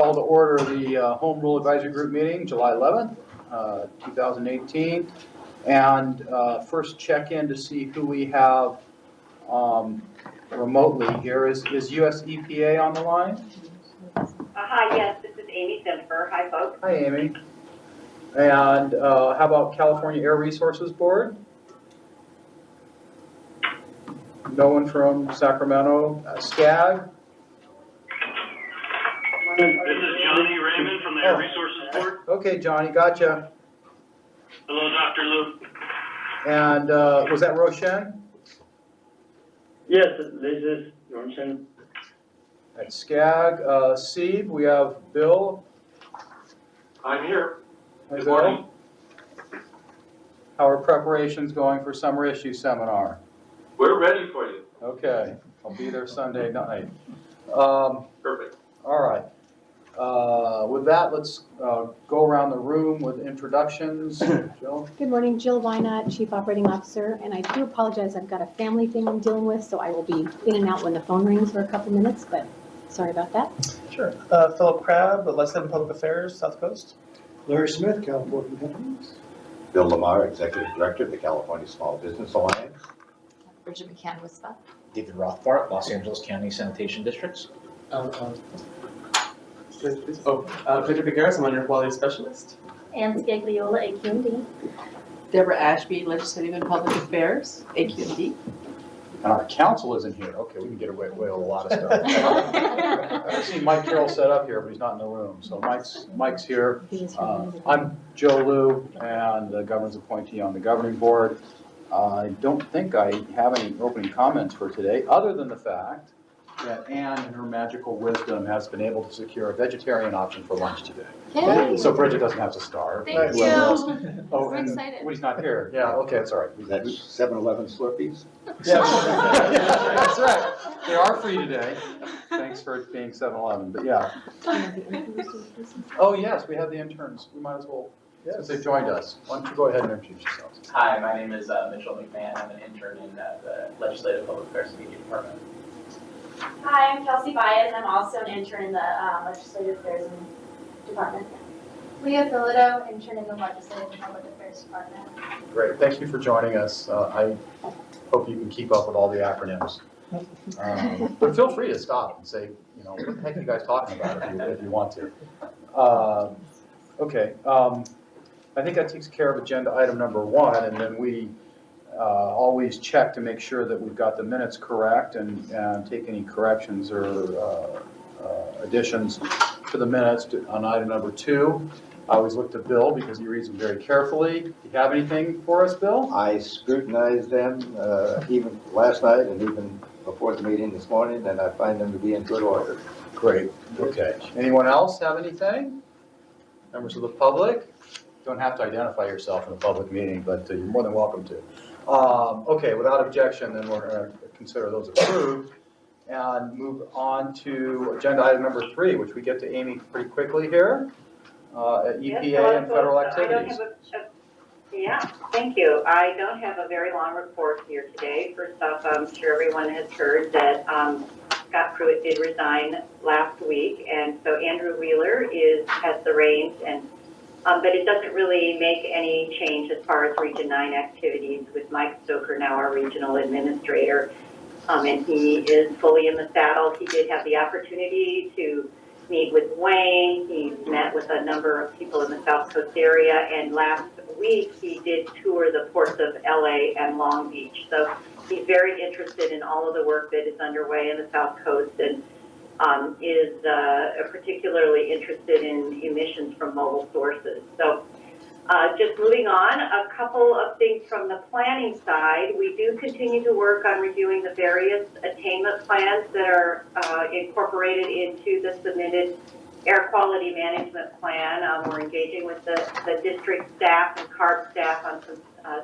call to order the Home Rule Advisory Group meeting, July 11th, 2018. And first check in to see who we have remotely here. Is US EPA on the line? Hi, yes, this is Amy Zimfer. Hi, folks. Hi, Amy. And how about California Air Resources Board? No one from Sacramento. SCAG? This is Johnny Raymond from the Air Resources Board. Okay, Johnny, gotcha. Hello, Dr. Lou. And was that Roshan? Yes, this is Roshan. At SCAG. Steve, we have Bill. I'm here. Hey, Good Bill. morning. How are preparations going for Summer Issue Seminar? We're ready for you. Okay, I'll be there Sunday night. Perfect. All right. With that, let's go around the room with introductions. Jill? Good morning, Jill Wynot, Chief Operating Officer, and I do apologize, I've got a family thing I'm dealing with, so I will be in and out when the phone rings for a couple minutes, but sorry about that. Sure. Philip Crabb, Legislative Public Affairs, South Coast. Larry Smith, California Companies. Bill Lamar, Executive Director of the California Small Business Alliance. Bridget McCann with stuff. David Rothbart, Los Angeles County Sanitation Districts. Bridget McGarris, I'm Air Quality Specialist. Ann Scagliola, AQMD. Deborah Ashby, Legislative and Public Affairs, AQMD. And our council isn't here. Okay, we can get away with a lot of stuff. I see Mike Carroll set up here, but he's not in the room. So Mike's here. I'm Joe Liu, and the governor's appointee on the governing board. I don't think I have any opening comments for today, other than the fact that Anne, in her magical wisdom, has been able to secure a vegetarian option for lunch today. Yay. So Bridget doesn't have to starve. Thank Whoever else- you. Oh, We're and excited. Woody's not here. Yeah, okay, that's all right. That's 7-Eleven Slurpees. Yeah, that's right. They are free today. Thanks for it being 7-Eleven, but yeah. Oh, yes, we have the interns. We might as well, since they've joined us. Why don't you go ahead and introduce yourselves? Hi, my name is Mitchell McMahon. I'm an intern in the Legislative Public Affairs Media Department. Hi, I'm Kelsey Baez. I'm also an intern in the Legislative Affairs Department. Leah Philido, intern in the Legislative and Public Affairs Department. Great, thank you for joining us. I hope you can keep up with all the acronyms. But feel free to stop and say, you know, what the heck are you guys talking about if you want to. Okay, I think that takes care of agenda item number 1, and then we always check to make sure that we've got the minutes correct and take any corrections or additions to the minutes on item number 2. I always look to Bill because he reads them very carefully. Do you have anything for us, Bill? I scrutinized them even last night and even before the meeting this morning, and I find them to be in good order. Great, okay. Anyone else have anything? Members of the public? Don't have to identify yourself in a public meeting, but you're more than welcome to. Okay, without objection, then we're going to consider those approved and move on to agenda item number 3, which we get to Amy pretty quickly here, at EPA and federal activities. Yeah, thank you. I don't have a very long report here today. First off, I'm sure everyone has heard that Scott Pruitt did resign last week, and so Andrew Wheeler has the reins, and but it doesn't really make any change as far as Region 9 activities with Mike Stoker now our regional administrator, and he is fully in the saddle. He did have the opportunity to meet with Wayne. He met with a number of people in the South Coast area, and last week he did tour the ports of LA and Long Beach. So he's very interested in all of the work that is underway in the South Coast, and is particularly interested in emissions from mobile sources. So just moving on, a couple of things from the planning side. We do continue to work on reviewing the various attainment plans that are incorporated into the submitted air quality management plan. We're engaging with the district staff and CARB staff on some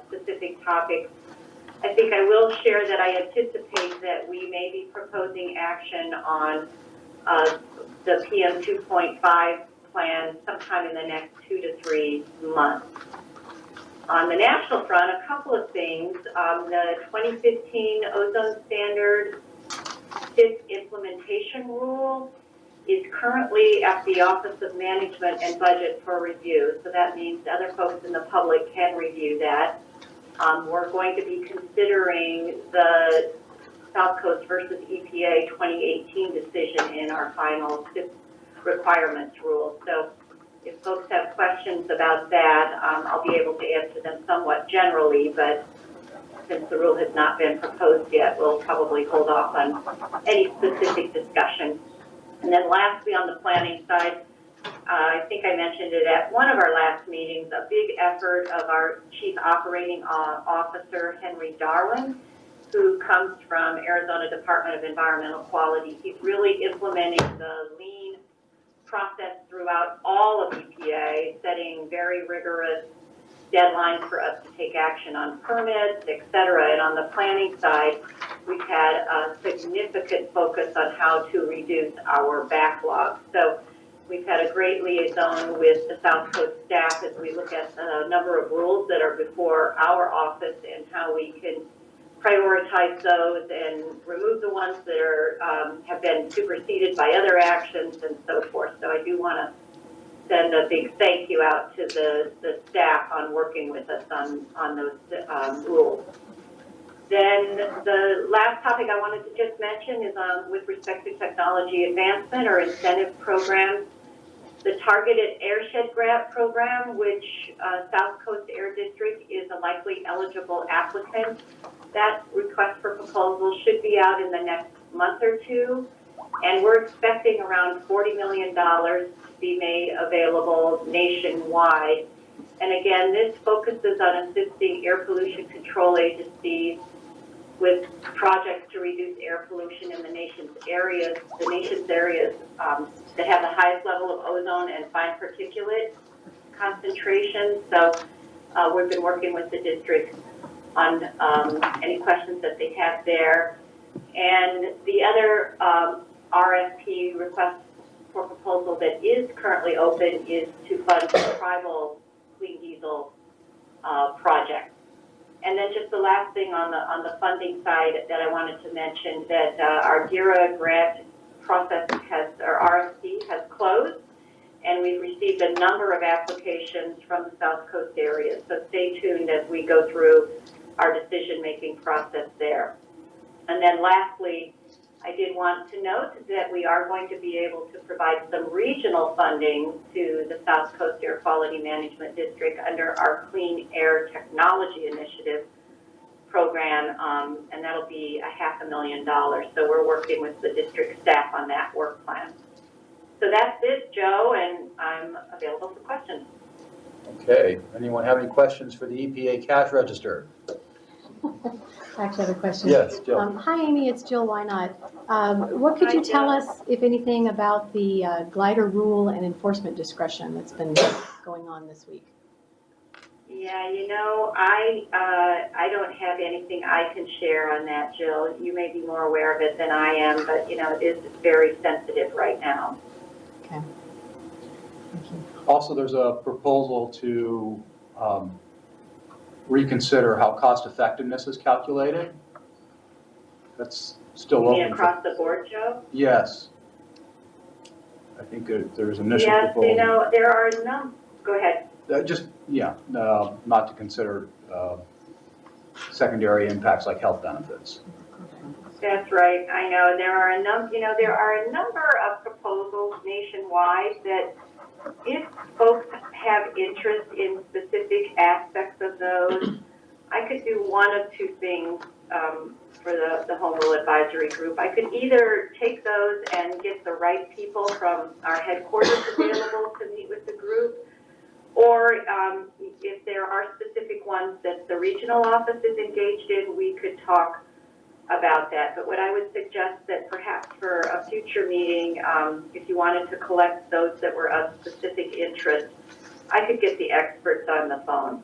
specific topics. I think I will share that I anticipate that we may be proposing action on the PM 2.5 plan sometime in the next 2 to 3 months. On the national front, a couple of things. The 2015 ozone standard 5th implementation rule is currently at the Office of Management and Budget for review. So that means other folks in the public can review that. We're going to be considering the South Coast versus EPA 2018 decision in our final requirements rule. So if folks have questions about that, I'll be able to answer them somewhat generally, but since the rule has not been proposed yet, we'll probably hold off on any specific discussion. And then lastly, on the planning side, I think I mentioned it at one of our last meetings, a big effort of our Chief Operating Officer, Henry Darwin, who comes from Arizona Department of Environmental Quality. He's really implementing the lean process throughout all of EPA, setting very rigorous deadlines for us to take action on permits, et cetera. And on the planning side, we've had a significant focus on how to reduce our backlog. So we've had a great liaison with the South Coast staff as we look at the number of rules that are before our office and how we can prioritize those and remove the ones that are have been superseded by other actions and so forth. So I do want to send a big thank you out to the staff on working with us on those rules. Then the last topic I wanted to just mention is with respect to technology advancement or incentive programs. The Targeted Airshed Grant Program, which South Coast Air District is a likely eligible applicant. That request for proposal should be out in the next month or two. And we're expecting around $40 million to be made available nationwide. And again, this focuses on assisting air pollution control agencies with projects to reduce air pollution in the nation's areas that have the highest level of ozone and fine particulate concentration. So we've been working with the district on any questions that they have there. And the other RFP request for proposal that is currently open is to fund the tribal clean diesel project. And then just the last thing on the funding side that I wanted to mention, that our DERA grant process our RFP has closed, and we've received a number of applications from the South Coast area. So stay tuned as we go through our decision-making process there. And then lastly, I did want to note that we are going to be able to provide some regional funding to the South Coast Air Quality Management District under our Clean Air Technology Initiative program, and that'll be $500,000. So we're working with the district staff on that work plan. So that's it, Joe, and I'm available for questions. Okay, anyone have any questions for the EPA cash register? I actually have a question. Yes, Jill. Hi, Amy, it's Jill Wynot. What could you tell us, if anything, about the glider rule and enforcement discretion that's been going on this week? Yeah, you know, I don't have anything I can share on that, Jill. You may be more aware of it than I am, but, you know, it is very sensitive right now. Okay. Thank you. Also, there's a proposal to reconsider how cost effectiveness is calculated. That's still You mean open. across the board, Joe? Yes. I think there's initial Yes, proposal. you know, there are go ahead. Not to consider secondary impacts like health benefits. That's right. I know there are a number of proposals nationwide that, if folks have interest in specific aspects of those, I could do one of two things for the Home Rule Advisory Group. I could either take those and get the right people from our headquarters available to meet with the group, or if there are specific ones that the regional office is engaged in, we could talk about that. But what I would suggest that perhaps for a future meeting, if you wanted to collect those that were of specific interest, I could get the experts on the phone.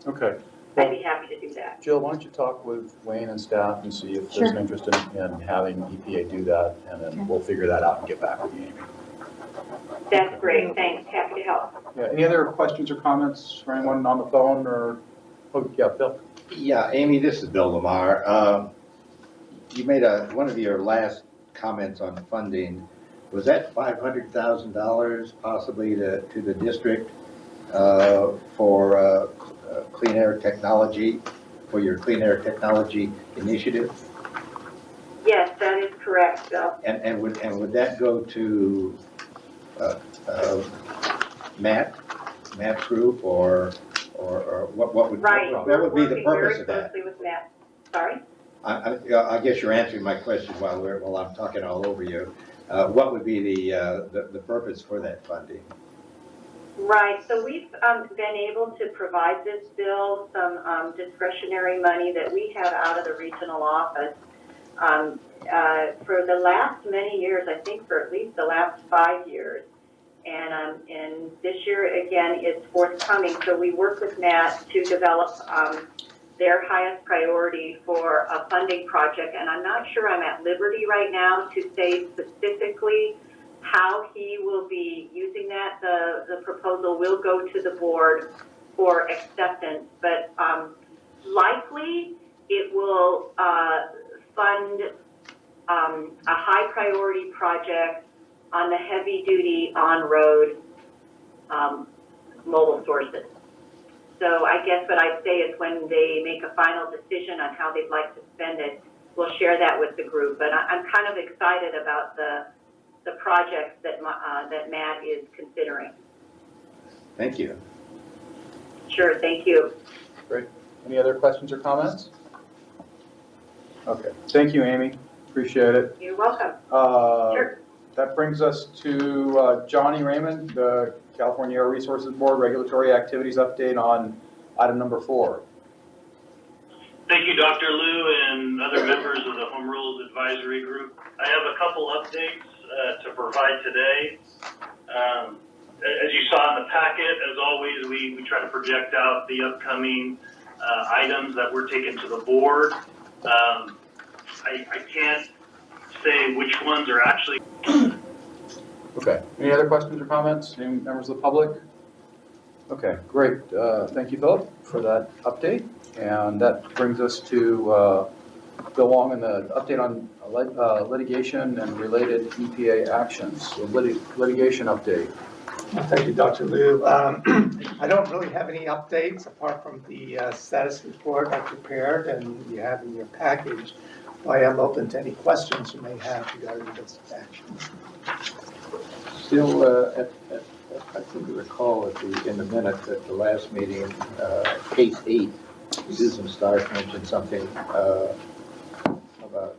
Okay. I'd be happy to do that. Jill, why don't you talk with Wayne and staff and see if there's an interest in having EPA do that, and then we'll figure that out and get back with you, Amy. That's great. Thanks. Happy to help. Yeah. Any other questions or comments for anyone on the phone or? Oh, yeah, Bill. Yeah, Amy, this is Bill Lamar. You made one of your last comments on funding was that $500,000 possibly to the district for clean air technology, for your clean air technology initiative? Yes, that is correct, Bill. And would that go to Matt's group, or what would Right. what would be the purpose of We're working very that? closely with Matt. Sorry? I guess you're answering my question while I'm talking all over you. What would be the purpose for that funding? Right, so we've been able to provide this bill some discretionary money that we have out of the regional office. For the last many years, I think for at least the last 5 years, and this year again it's forthcoming. So we work with Matt to develop their highest priority for a funding project, and I'm not sure I'm at liberty right now to say specifically how he will be using that. The proposal will go to the board for acceptance, but likely it will fund a high priority project on the heavy duty on-road mobile sources. So I guess what I'd say is when they make a final decision on how they'd like to spend it, we'll share that with the group. But I'm kind of excited about the projects that Matt is considering. Thank you. Sure, thank you. Great. Any other questions or comments? Okay, thank you, Amy. Appreciate it. You're welcome. Sure. That brings us to Johnny Raymond, the California Air Resources Board Regulatory Activities Update on item number 4. Thank you, Dr. Liu and other members of the Home Rules Advisory Group. I have a couple updates to provide today. As you saw in the packet, as always, we try to project out the upcoming items that we're taking to the board. I can't say which ones are actually. Okay. Any other questions or comments? Any members of the public? Okay, great. Thank you, Philip, for that update. And that brings us to Bill Wong and the update on litigation and related EPA actions. So litigation update. Thank you, Dr. Liu. I don't really have any updates apart from the status report I prepared and you have in your package. I am open to any questions you may have regarding this action. Still, I seem to recall in the minutes at the last meeting, case 8, Susan Stark mentioned something about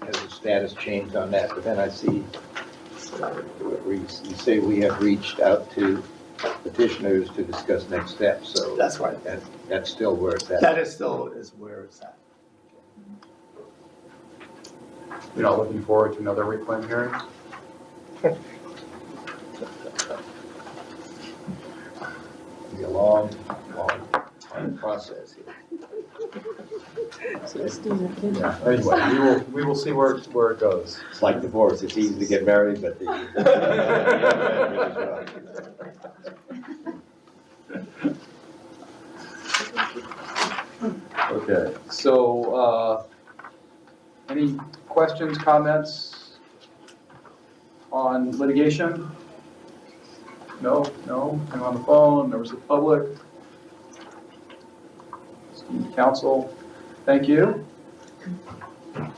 has the status changed on that, but then I see you say we have reached out to petitioners to discuss next steps, so that's right. That's still where it's at. That is still where it's at. You're not looking forward to another reclaim hearing? It'll be a long process here. Yeah. Anyway, we will see where it goes. It's like divorce. It's easy to get married, but Okay, so any questions, comments on litigation? No? I'm on the phone, members of the public? Esteemed council, thank you.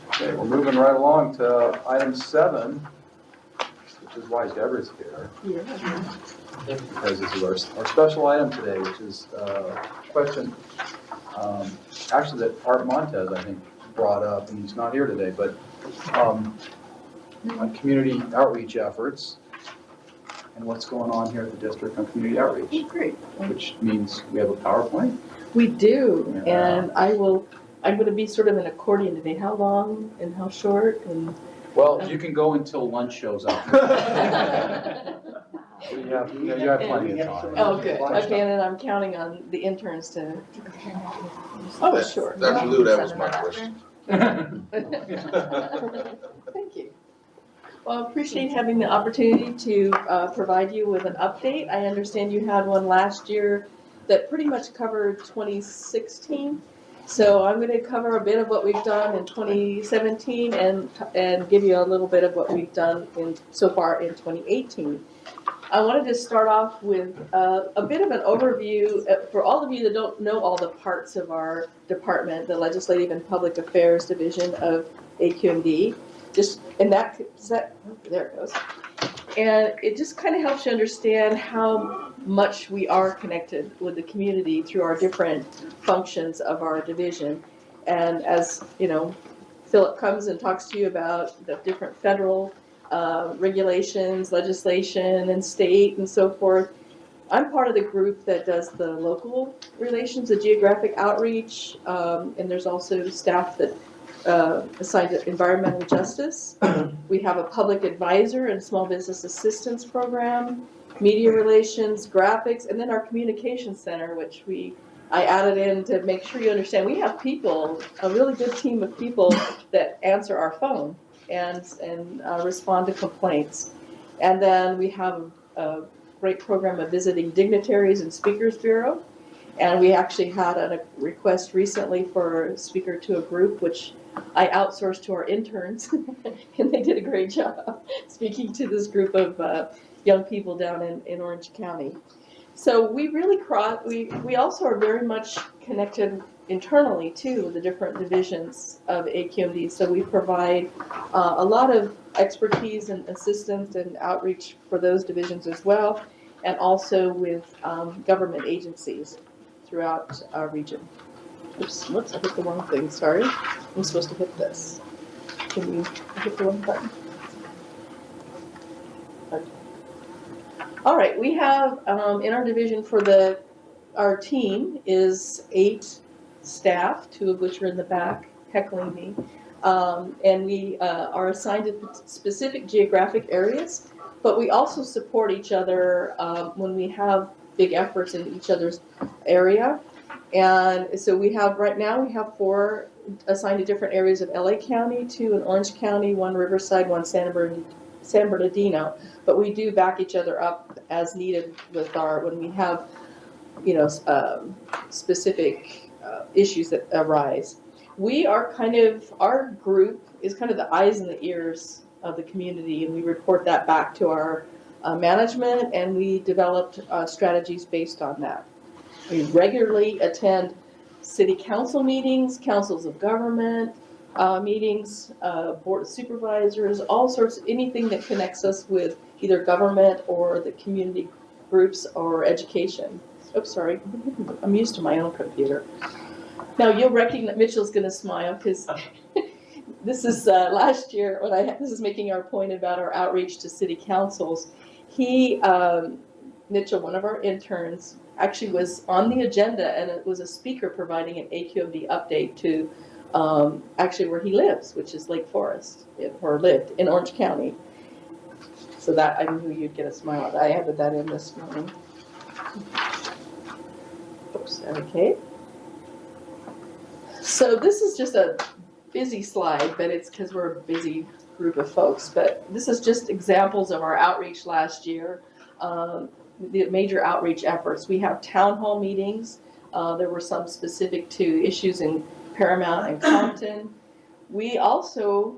Okay, we're moving right along to item 7, which is why Deborah's here. Because this is our special item today, which is a question actually that Art Montez, I think, brought up, and he's not here today, but on community outreach efforts and what's going on here at the district on community outreach. Great. Which means we have a PowerPoint. We do, Yeah. and I'm going to be sort of an accordion today. How long and how short? And Well, you can go until lunch shows up. You have plenty of time. Oh, good. Okay, and then I'm counting on the interns to. Oh, sure. Dr. Liu, that was my question. Thank you. Well, I appreciate having the opportunity to provide you with an update. I understand you had one last year that pretty much covered 2016. So I'm going to cover a bit of what we've done in 2017 and give you a little bit of what we've done so far in 2018. I wanted to start off with a bit of an overview for all of you that don't know all the parts of our department, the Legislative and Public Affairs Division of AQMD. There it goes. And it just kind of helps you understand how much we are connected with the community through our different functions of our division. And as you know, Philip comes and talks to you about the different federal regulations, legislation, and state and so forth. I'm part of the group that does the local relations, the geographic outreach, and there's also staff that assigned to environmental justice. We have a public advisor and small business assistance program, media relations, graphics, and then our communication center, which I added in to make sure you understand. We have people, a really good team of people that answer our phone and respond to complaints. And then we have a great program of visiting dignitaries and speakers bureau. And we actually had a request recently for a speaker to a group, which I outsourced to our interns, and they did a great job speaking to this group of young people down in Orange County. So we really we also are very much connected internally too with the different divisions of AQMD. So we provide a lot of expertise and assistance and outreach for those divisions as well, and also with government agencies throughout our region. Oops, whoops, I hit the wrong thing, sorry. I'm supposed to hit this. Can you hit the wrong button? Okay. All right, we have in our division our team is 8 staff, 2 of which are in the back heckling me. And we are assigned to specific geographic areas, but we also support each other when we have big efforts in each other's area. And so right now we have 4 assigned to different areas of LA County, 2 in Orange County, 1 Riverside, 1 San Bernardino. But we do back each other up as needed when we have, specific issues that arise. Our group is kind of the eyes and the ears of the community, and we report that back to our management, and we developed strategies based on that. We regularly attend city council meetings, councils of government meetings, board of supervisors, all sorts of anything that connects us with either government or the community groups or education. Oops, sorry, I'm used to my own computer. Now you'll recognize, Mitchell's gonna smile because this is last year this is making our point about our outreach to city councils. Mitchell, one of our interns, actually was on the agenda, and it was a speaker providing an AQMD update to actually where he lives, which is Lake Forest, or lived in Orange County. So that I knew you'd get a smile at. I added that in this morning. Oops, okay. So this is just a busy slide, but it's because we're a busy group of folks. But this is just examples of our outreach last year. The major outreach efforts. We have town hall meetings. There were some specific to issues in Paramount and Compton. We also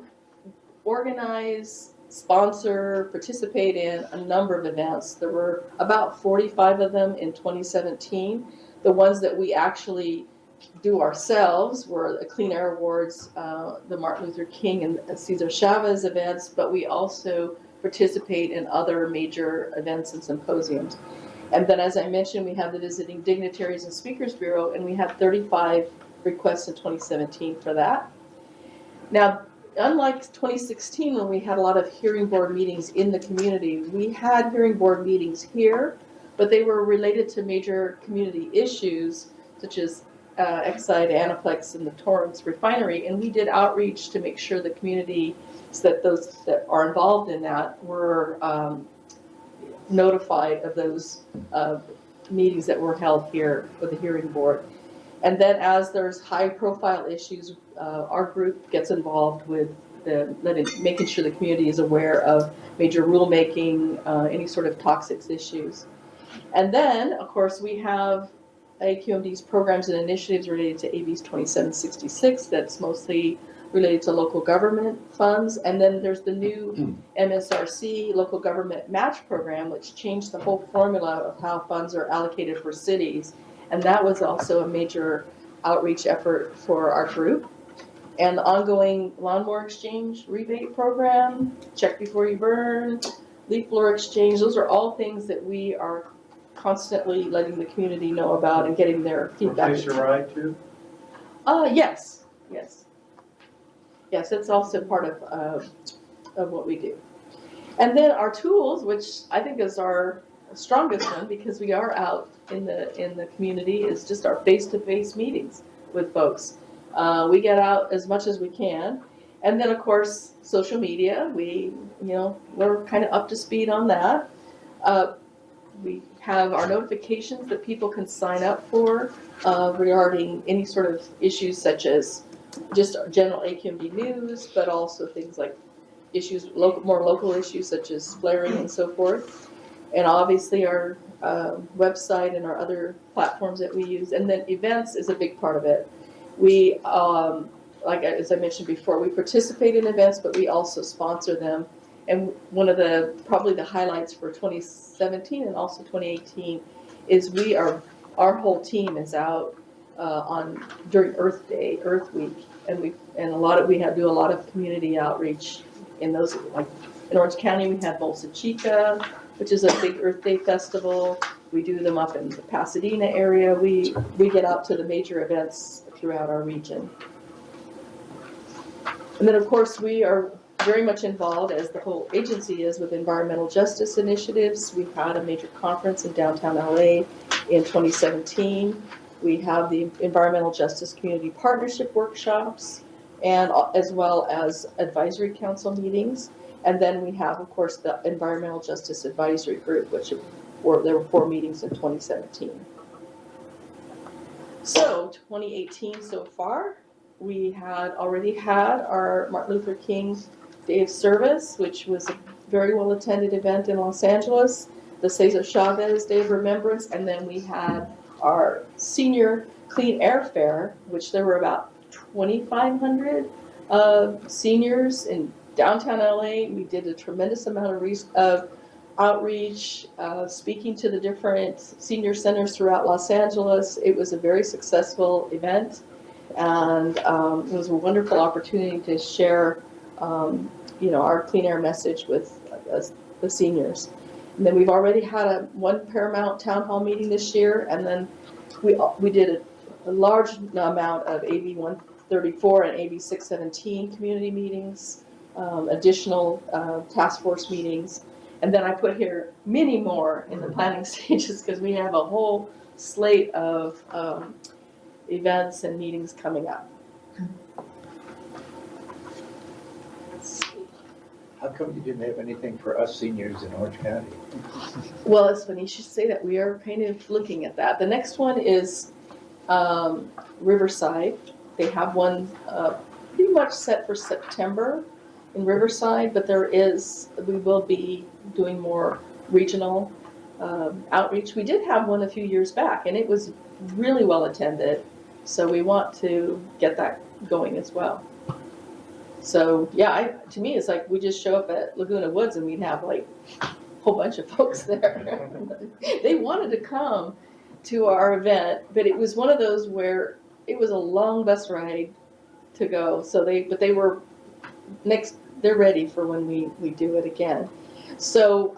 organize, sponsor, participate in a number of events. There were about 45 of them in 2017. The ones that we actually do ourselves were the Clean Air Awards, the Martin Luther King and Cesar Chavez events, but we also participate in other major events and symposiums. And then, as I mentioned, we have the Visiting Dignitaries and Speakers Bureau, and we had 35 requests in 2017 for that. Now, unlike 2016, when we had a lot of hearing board meetings in the community, we had hearing board meetings here, but they were related to major community issues, such as Exide, Anaplex, and the Torrance refinery, and we did outreach to make sure the community, so that those that are involved in that were notified of those meetings that were held here with the hearing board. And then as there's high profile issues, our group gets involved with making sure the community is aware of major rulemaking, any sort of toxics issues. And then, of course, we have AQMD's programs and initiatives related to AB 2766. That's mostly related to local government funds. And then there's the new MSRC local government match program, which changed the whole formula of how funds are allocated for cities. And that was also a major outreach effort for our group. And the ongoing lawnmower exchange rebate program, check before you burn, leaf blower exchange, those are all things that we are constantly letting the community know about and getting their feedback. Replace your ride too? Yes. Yes, it's also part of what we do. And then our tools, which I think is our strongest one because we are out in the community, is just our face-to-face meetings with folks. We get out as much as we can. And then of course, social media, we're kind of up to speed on that. We have our notifications that people can sign up for regarding any sort of issues such as just general AQMD news, but also things like issues, more local issues such as flaring and so forth. And obviously our website and our other platforms that we use. And then events is a big part of it. We, like as I mentioned before, we participate in events, but we also sponsor them. And one of probably the highlights for 2017 and also 2018 is our whole team is out during Earth Day, Earth Week, and we do a lot of community outreach in those. Like in Orange County, we had Bolsa Chica, which is a big Earth Day festival. We do them up in the Pasadena area. We get out to the major events throughout our region. And then of course we are very much involved, as the whole agency is, with environmental justice initiatives. We had a major conference in downtown LA in 2017. We have the Environmental Justice Community Partnership workshops, and as well as advisory council meetings. And then we have, of course, the Environmental Justice Advisory Group, there were 4 meetings in 2017. So 2018 so far, we had already had our Martin Luther King Day of Service, which was a very well attended event in Los Angeles, the Cesar Chavez Day of Remembrance, and then we had our senior clean air fair, which there were about 2,500 seniors in downtown LA. We did a tremendous amount of outreach, speaking to the different senior centers throughout Los Angeles. It was a very successful event, and it was a wonderful opportunity to share our clean air message with the seniors. And then we've already had one Paramount Town Hall meeting this year, and then we did a large amount of AB 134 and AB 617 community meetings, additional task force meetings, and then I put here many more in the planning stages because we have a whole slate of events and meetings coming up. How come you didn't have anything for us seniors in Orange County? Well, it's funny you should say that. We are kind of looking at that. The next one is Riverside. They have one pretty much set for September in Riverside, but we will be doing more regional outreach. We did have one a few years back, and it was really well attended. So we want to get that going as well. So yeah, to me, it's like we just show up at Laguna Woods and we'd have like a whole bunch of folks there. They wanted to come to our event, but it was one of those where it was a long bus ride to go. So they're ready for when we do it again. So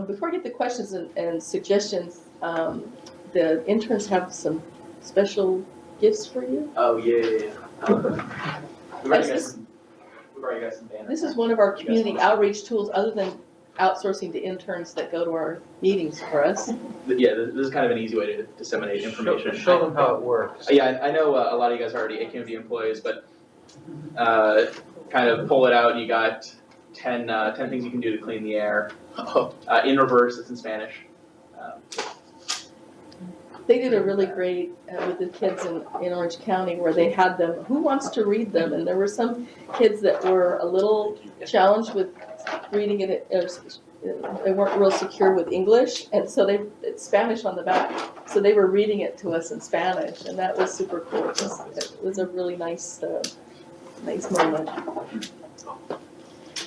before I get the questions and suggestions, the interns have some special gifts for you. Oh, yeah. We've already got some banners. This is one of our community outreach tools, other than outsourcing to interns that go to our meetings for us. Yeah, this is kind of an easy way to disseminate information. Show them how it works. Yeah, I know a lot of you guys are already AQMD employees, but kind of pull it out. You got 10 things you can do to clean the air. In reverse, it's in Spanish. They did a really great with the kids in Orange County, where they had them, who wants to read them? And there were some kids that were a little challenged with reading it, they weren't real secure with English, and so it's Spanish on the back. So they were reading it to us in Spanish, and that was super cool. It was a really nice moment.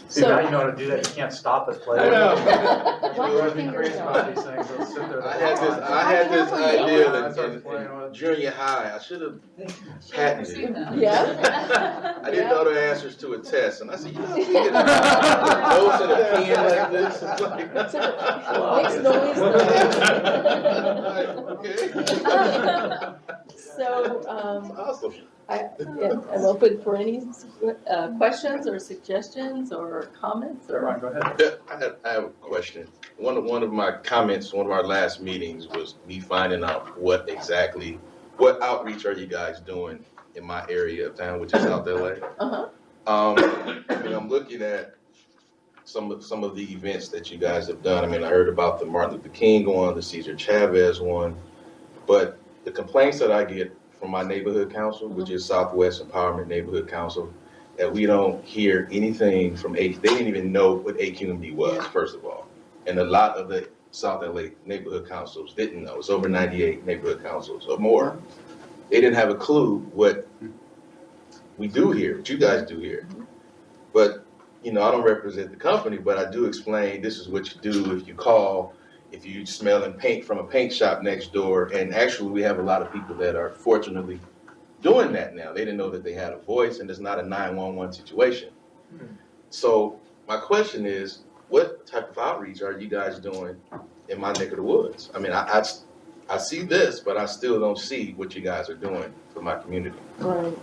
See, now you know how to do that, you can't stop it playing. I know. Watch your fingers Crazy though. about these things, they'll sit there. I had this idea in junior high, I should have patented it. Yeah? I didn't know the answers to a test, and I said, you know, we get notes and a pen like this, it's like. Makes noise. Okay. So, Awesome. I'm open for any questions or suggestions or comments or. Ryan, go ahead. I have a question. One of my comments, one of our last meetings was me finding out what outreach are you guys doing in my area of town, which is South LA. Uh-huh. And I'm looking at some of the events that you guys have done. I mean, I heard about the Martin Luther King one, the Cesar Chavez one, but the complaints that I get from my neighborhood council, which is Southwest Empowerment Neighborhood Council, that we don't hear anything from they didn't even know what AQMD was, first of all. And a lot of the South LA neighborhood councils didn't know. It's over 98 neighborhood councils or more. They didn't have a clue what we do here, what you guys do here. But, you know, I don't represent the company, but I do explain this is what you do if you call, if you smelling paint from a paint shop next door. And actually, we have a lot of people that are fortunately doing that now. They didn't know that they had a voice, and it's not a 911 situation. So my question is, what type of outreach are you guys doing in my neck of the woods? I mean, I see this, but I still don't see what you guys are doing for my community. Right.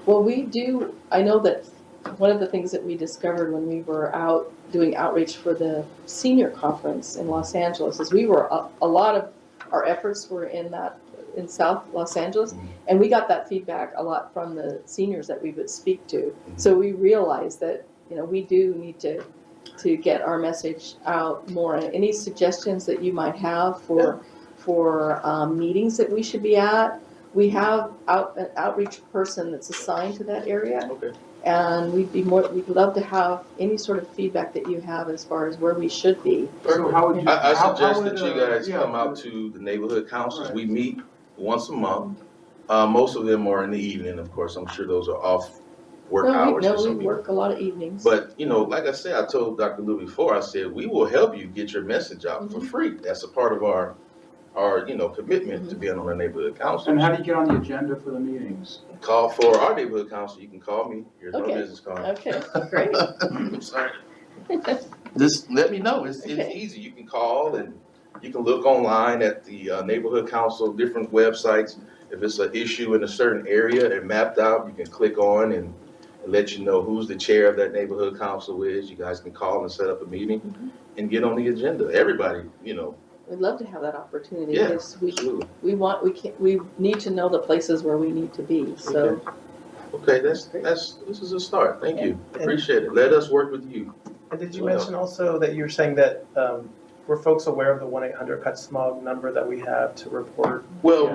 Well, we do, I know that one of the things that we discovered when we were out doing outreach for the senior conference in Los Angeles is we were, a lot of our efforts were in South Los Angeles, and we got that feedback a lot from the seniors that we would speak to. So we realized that, you know, we do need to get our message out more. Any suggestions that you might have for meetings that we should be at? We have an outreach person that's assigned to that area. Okay. And we'd love to have any sort of feedback that you have as far as where we should be. So how would you? I suggest would, that you guys yeah, come out to the neighborhood councils. Right. We meet once a month. Most of them are in the evening, of course. I'm sure those are off work hours. We work a lot of evenings. But, you know, like I said, I told Dr. Lou before, I said, we will help you get your message out for free. That's a part of our commitment to being on the neighborhood council. And how do you get on the agenda for the meetings? Call for our neighborhood council. You can call me. Here's my business card. Okay, great. I'm sorry. Just let me know. It's easy. You can call and you can look online at the neighborhood council, different websites. If it's an issue in a certain area and mapped out, you can click on and let you know who's the chair of that neighborhood council is. You guys can call and set up a meeting and get on the agenda. Everybody, you know. We'd love to have that opportunity. Yeah, absolutely. We need to know the places where we need to be, so. Okay, this is a start. Thank you. Appreciate it. Let us work with you. And did you mention also that you're saying that were folks aware of the 1-800-CUT-SMOG number that we have to report? Well,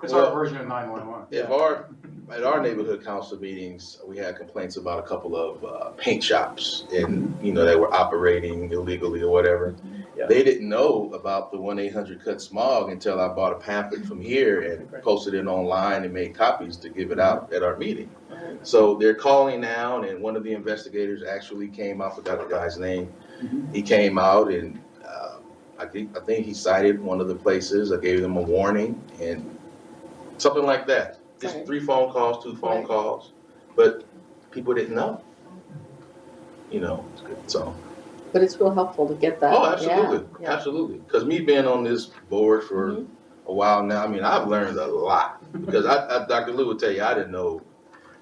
It's our version of 911. At our neighborhood council meetings, we had complaints about a couple of paint shops and, you know, they were operating illegally or whatever. Yeah. They didn't know about the 1-800-CUT-SMOG until I bought a pamphlet from here and posted it online and made copies to give it out at our meeting. So they're calling now, and one of the investigators actually came out, forgot the guy's name. He came out and I think he cited one of the places. I gave them a warning and something like that. Just 3 phone calls, 2 phone calls, but people didn't know, you know, so. But it's real helpful to get that. Oh, absolutely, Yeah. absolutely. Because me being on this board for a while now, I mean, I've learned a lot. Because Dr. Lou would tell you, I didn't know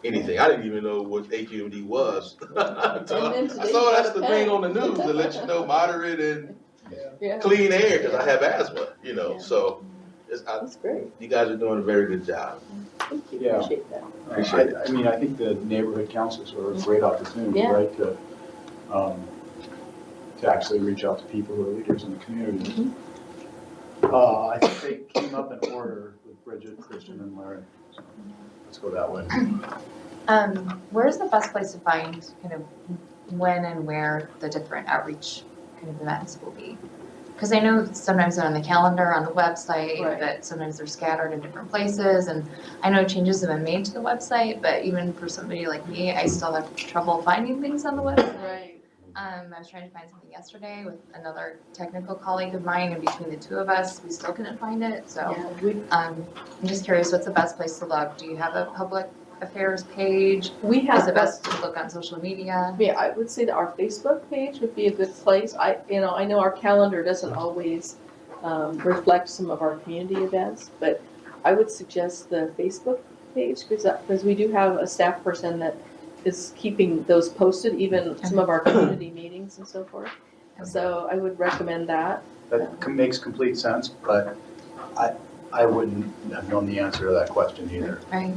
anything. I didn't even know what AQMD was. So that's the thing on the news to let you know moderate and clean air, because I have asthma, you know, so. That's great. You guys are doing a very good job. Thank you, Yeah. appreciate that. I mean, I think the neighborhood councils are a great opportunity, Yeah. right, to actually reach out to people who are leaders in the community. I think they came up in order with Bridget, Christian, and Larry. So let's go that way. Where's the best place to find kind of when and where the different outreach kind of events will be. Because I know sometimes they're on the calendar, on the website, Right. but sometimes they're scattered in different places. And I know changes have been made to the website, but even for somebody like me, I still have trouble finding things on the website. Right. I was trying to find something yesterday with another technical colleague of mine, and between the two of us, we still couldn't find it. So I'm just curious, what's the best place to look? Do you have a public affairs page? We Is have it best to look on social media? Yeah, I would say that our Facebook page would be a good place. I know our calendar doesn't always reflect some of our community events, but I would suggest the Facebook page because we do have a staff person that is keeping those posted, even some of our community meetings and so forth. So I would recommend that. That makes complete sense, but I wouldn't have known the answer to that question either. Right.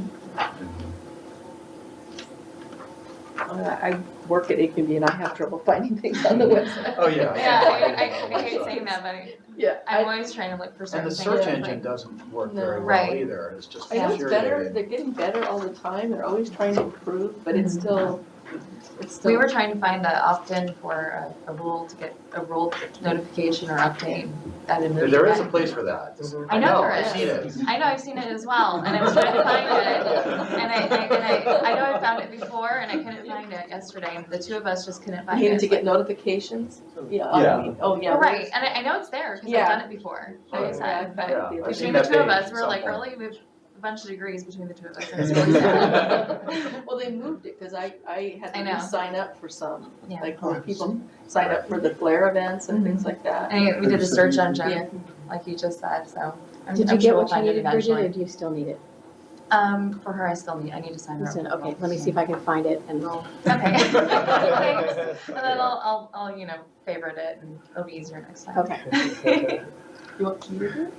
I work at AQMD and I have trouble finding things on the website. Oh, yeah. Yeah, I hate saying that, but Yeah, I'm always trying to look for certain And the things. search engine doesn't work No. very well Right. either, it's just I know it's better, infuriating. they're getting better all the time, they're always trying to improve, but it's still. We were trying to find the opt-in for a rule to get a rule notification or update that had moved. There is a back. place for that. I know there I've is. seen it. I know, I've seen it as well, and I was trying to find it, and I know I found it before, and I couldn't find it yesterday, the two of us just couldn't find it. Needed to get notifications? Yeah. Yeah. Oh, yeah. Right, and I know it's there, because I've Yeah. done it before, like I said, but Yeah, I've between seen the that two of page us, at we're some like, point. really, we have a bunch of degrees between the two of us, and it's really sad. Well, they moved it, because I had I to know. sign up for some, Yeah. like where people sign up for the Flare events and things like that. And we did the search Yeah. engine, like you just said, so I'm Did you I'm get sure we'll what you find it needed, Bridget, or eventually. do you still need it? For her, I need to sign her You up. said, okay, let me see if I can find it and I'll. Okay. Thanks. And then I'll, favorite it and it'll be easier next time. Okay. You want me to do it?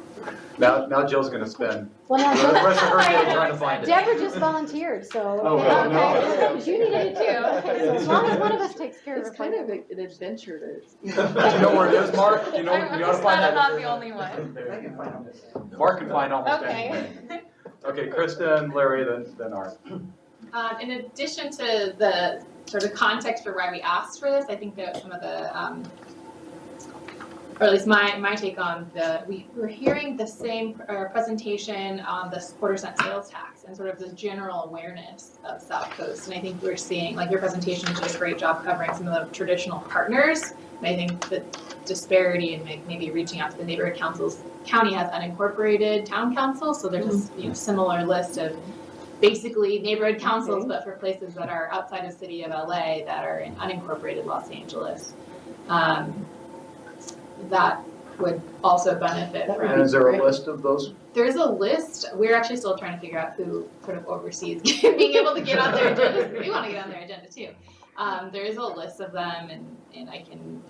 Now Jill's gonna spend Well, the no, rest of her day trying to find it. Deborah just volunteered, so. Oh, well, no. Because you needed it too. So as long as one of us takes care of it. It's kind of an adventure to. Do you know where it is, Mark? Do you know I'm how to just find glad I'm that? not the only one. Mark can find almost Okay. anything. Okay, Krista and Larry, then Art. In addition to the sort of context for why we asked for this, I think that some of the, or at least my take on we're hearing the same presentation on the quarter-cent sales tax and sort of the general awareness of South Coast. And I think we're seeing, like your presentation did a great job covering some of the traditional partners. And I think the disparity in maybe reaching out to the neighborhood councils. County has unincorporated town councils, so there's a similar list of basically neighborhood councils, but for places that are outside of the city of LA that are in unincorporated Los Angeles. That would also benefit from. And is there a list of those? There's a list. We're actually still trying to figure out who sort of oversees being able to get on their agenda. We want to get on their agenda too. There is a list of them, and I can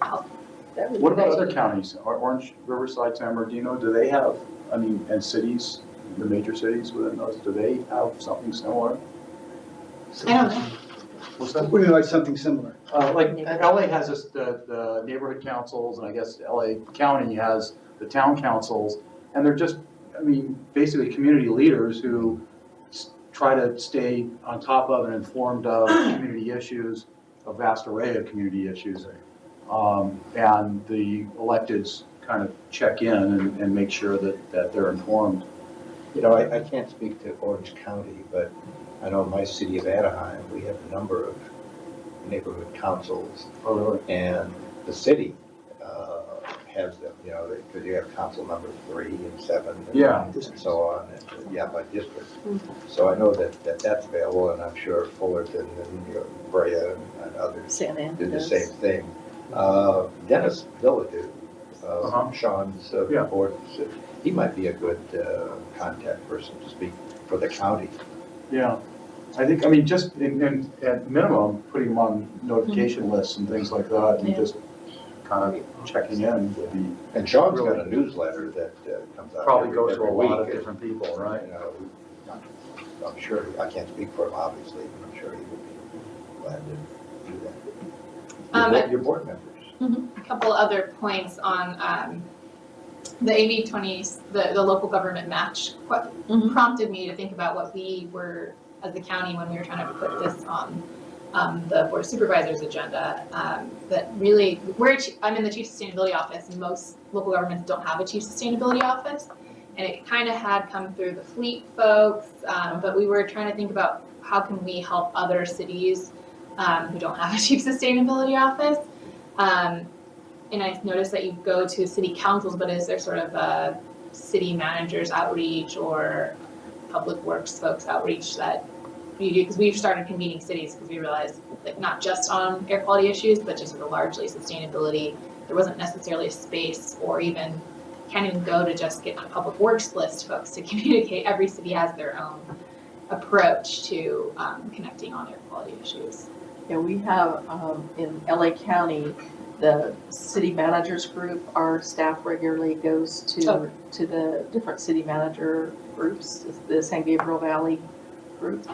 help. What about other counties? Orange, Riverside, San Bernardino, do they have, and cities, the major cities within those, do they have something similar? I don't know. What's that? Would you like something similar? Like LA has the neighborhood councils, and I guess LA County has the town councils, and they're just, basically community leaders who try to stay on top of and informed of community issues, a vast array of community issues. And the electeds kind of check in and make sure that they're informed. I can't speak to Orange County, but I know in my city of Anaheim, we have a number of neighborhood councils. Oh, really? And the city has them, because you have council number 3 and 7 and so on, and, by district. So I know that that's available, and I'm sure Fullerton and Brea and others do the same thing. Dennis Villadu, Sean's board, he might be a good contact person to speak for the county. Yeah, I think, just at minimum, putting them on notification lists and things like that, and just kind of checking in would be. And Sean's got a newsletter that comes out. Probably goes to a every lot week. of different people, right? I'm sure, I can't speak for him, obviously, but I'm sure he would be glad to do that. Your board members. A couple other points on the AB 20, the local government match prompted me to think about what we were as a county when we were trying to put this on the Board of Supervisors agenda, that really, I'm in the Chief Sustainability Office, and most local governments don't have a Chief Sustainability Office. And it kind of had come through the fleet folks, but we were trying to think about how can we help other cities who don't have a Chief Sustainability Office. And I noticed that you go to city councils, but is there sort of a city managers outreach or public works folks outreach that you do? Because we've started convening cities because we realized that not just on air quality issues, but just sort of largely sustainability, there wasn't necessarily a space or even can't even go to just get a public works list folks to communicate. Every city has their own approach to connecting on air quality issues. Yeah, we have in LA County, the city managers group, our staff regularly goes to the different city manager groups, the San Gabriel Valley group.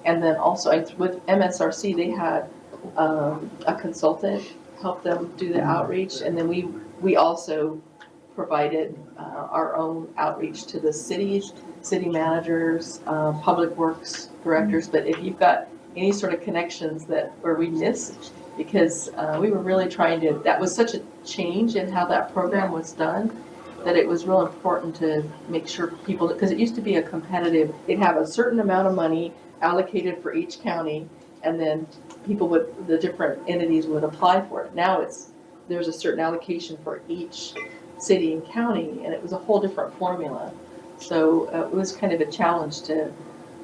And then also with MSRC, they had a consultant help them do the outreach. And then we also provided our own outreach to the cities, city managers, public works directors. But if you've got any sort of connections where we missed, because we were really trying to, that was such a change in how that program was done, that it was real important to make sure people, because it used to be a competitive, they'd have a certain amount of money allocated for each county, and then the different entities would apply for it. Now there's a certain allocation for each city and county, and it was a whole different formula. So it was kind of a challenge to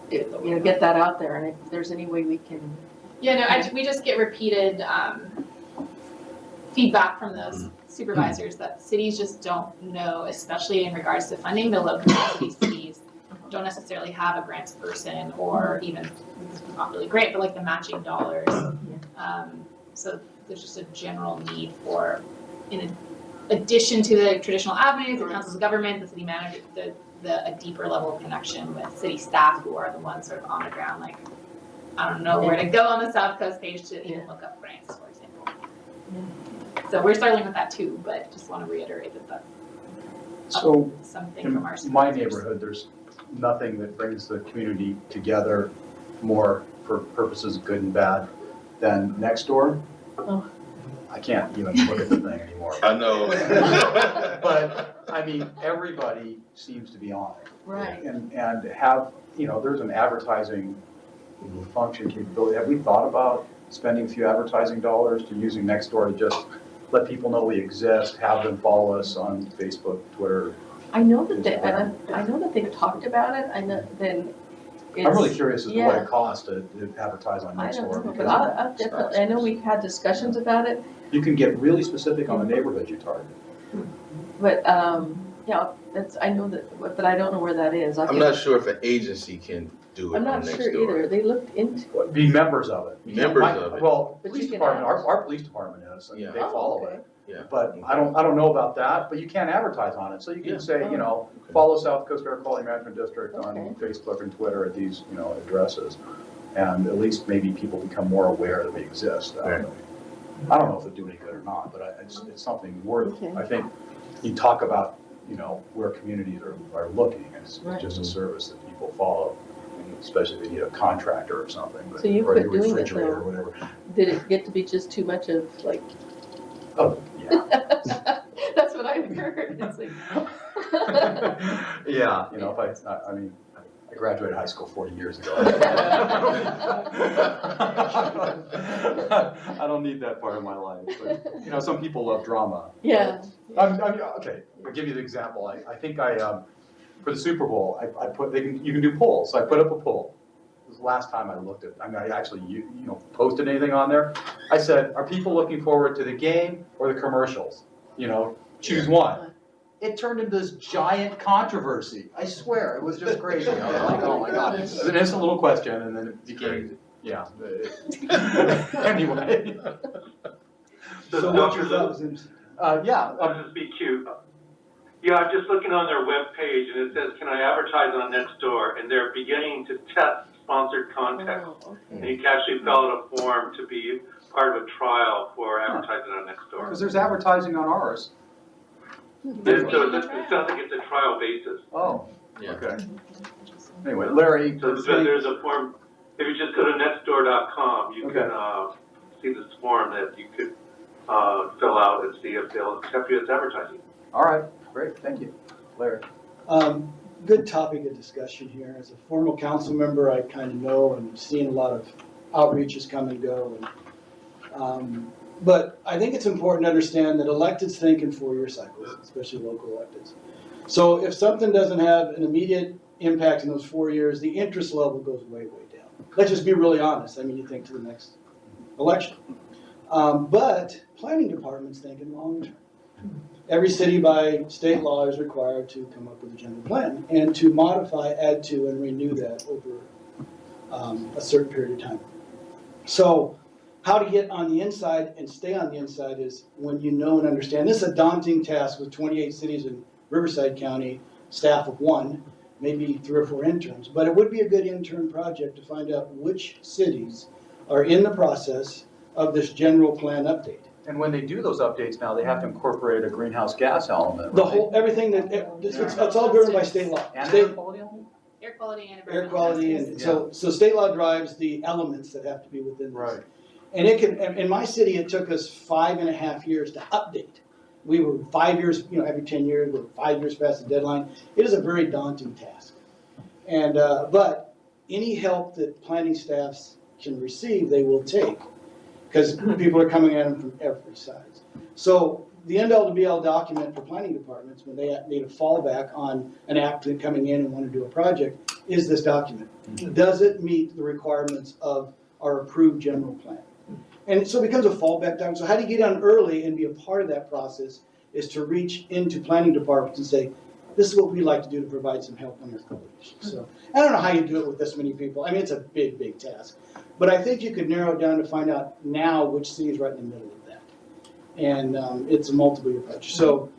get that out there, and if there's any way we can. Yeah, no, we just get repeated feedback from those supervisors that cities just don't know, especially in regards to funding. The low capacity cities don't necessarily have a grants person, or even, this is not really great, but like the matching dollars. So there's just a general need for, in addition to the traditional avenues, the councils of government, the city manager, a deeper level of connection with city staff who are the ones sort of on the ground, like, I don't know where to go on the South Coast page to even look up grants, for example. So we're struggling with that too, but just want to reiterate that that's something from our in my neighborhood, there's nothing that brings the community together more for purposes of good and bad than next door. Oh. I can't even look at the thing anymore. I know. But I mean, everybody seems to be on it. Right. And have, there's an advertising function capability. Have we thought about spending a few advertising dollars to using Nextdoor to just let people know we exist, have them follow us on Facebook, Twitter? I know that they've talked about it. I know then. I'm really curious as to what it costs to advertise on Nextdoor. But I know we've had discussions about it. You can get really specific on the neighborhood you target. But I know that, but I don't know where that is. I'm not sure if an agency can do it. I'm not sure either. They looked into it. Be members of it. Members of it. Well, police department, our police department is, they follow it. Yeah. But I don't know about that, but you can advertise on it. So you can say, follow South Coast Air Quality Management District on Facebook and Twitter at these, addresses. And at least maybe people become more aware that we exist. I don't know if they do any good or not, but it's something worth, I think you talk about, where communities are looking. It's just a service that people follow, especially if they need a contractor or something. So you or a quit doing it refrigerator or whatever. Did it get to be just too much of like? Oh, yeah. That's what I heard. It's like yeah, I graduated high school 40 years ago. I don't need that part of my life, but some people love drama. Yeah. Okay, I'll give you the example. I think for the Super Bowl, I put you can do polls. So I put up a poll. It was the last time I looked at. I actually posted anything on there. I said, are people looking forward to the game or the commercials? Choose one. It turned into this giant controversy. I swear, it was just crazy. I was like, oh my God. And then it's a little question, and then it became, anyway. So what's your thoughts? I'll just be cute. Yeah, I'm just looking on their webpage, and it says, can I advertise on Nextdoor? And they're beginning to test sponsored content. And you can actually fill out a form to be part of a trial for advertising on Nextdoor. Because there's advertising on ours. So it sounds like it's a trial basis. Oh, okay. Anyway, Larry. So there's a form. If you just go to nextdoor.com, you Okay. can see this form that you could fill out and see if they'll accept you as advertising. All right, great, thank you. Larry? Good topic of discussion here. As a former council member, I kind of know and seen a lot of outreaches come and go. But I think it's important to understand that electeds think in 4-year cycles, especially local electeds. So if something doesn't have an immediate impact in those 4 years, the interest level goes way, way down. Let's just be really honest. I mean, you think to the next election. But planning departments think in long term. Every city by state law is required to come up with a general plan and to modify, add to, and renew that over a certain period of time. So how to get on the inside and stay on the inside is when you know and understand. This is a daunting task with 28 cities in Riverside County, staff of 1, maybe 3 or 4 interns. But it would be a good intern project to find out which cities are in the process of this general plan update. And when they do those updates now, they have to incorporate a greenhouse gas element, right? The whole, everything that, it's all driven by state law. And State- air quality element? Air quality and Air environmental quality, justice. and so state law drives the elements that have to be within this. Right. And it can, in my city, it took us 5.5 years to update. We were 5 years, every 10 years, we're 5 years past the deadline. It is a very daunting task. And, but any help that planning staffs can receive, they will take, because people are coming at them from every side. So the end all to be all document for planning departments, when they need a fallback on an applicant coming in and want to do a project, is this document. Does it meet the requirements of our approved general plan? And so it becomes a fallback document. So how do you get on early and be a part of that process is to reach into planning departments and say, this is what we'd like to do to provide some help on our coalition. So I don't know how you do it with this many people. I mean, it's a big, big task. But I think you could narrow it down to find out now which city is right in the middle of that. And it's a multiple approach. So,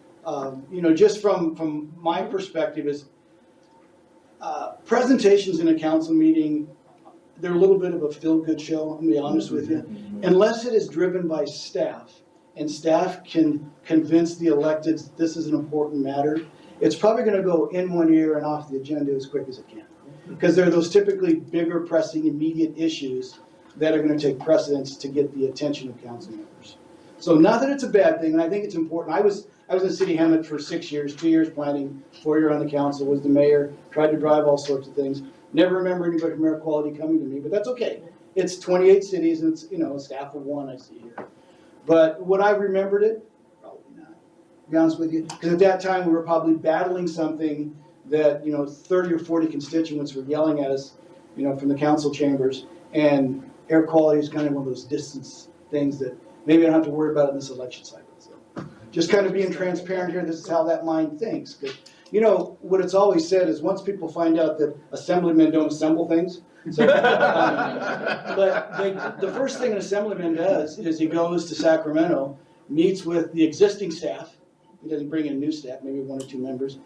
just from my perspective is presentations in a council meeting, they're a little bit of a feel-good show, I'm gonna be honest with you. Unless it is driven by staff, and staff can convince the electeds this is an important matter, it's probably gonna go in one ear and off the agenda as quick as it can. Because there are those typically bigger, pressing, immediate issues that are gonna take precedence to get the attention of council members. So not that it's a bad thing, and I think it's important. I was in City Hamlet for 6 years, 2 years planning, 4 years on the council, was the mayor, tried to drive all sorts of things. Never remember anybody from Air Quality coming to me, but that's okay. It's 28 cities and it's, a staff of 1 I see here. But would I remembered it? Probably not, to be honest with you. Because at that time we were probably battling something that, 30 or 40 constituents were yelling at us, from the council chambers. And air quality is kind of one of those distance things that maybe I don't have to worry about in this election cycle. So just kind of being transparent here, this is how that mind thinks. Because, what it's always said is once people find out that assemblymen don't assemble things, so, but the first thing an assemblyman does is he goes to Sacramento, meets with the existing staff, he doesn't bring in new staff, maybe 1 or 2 members,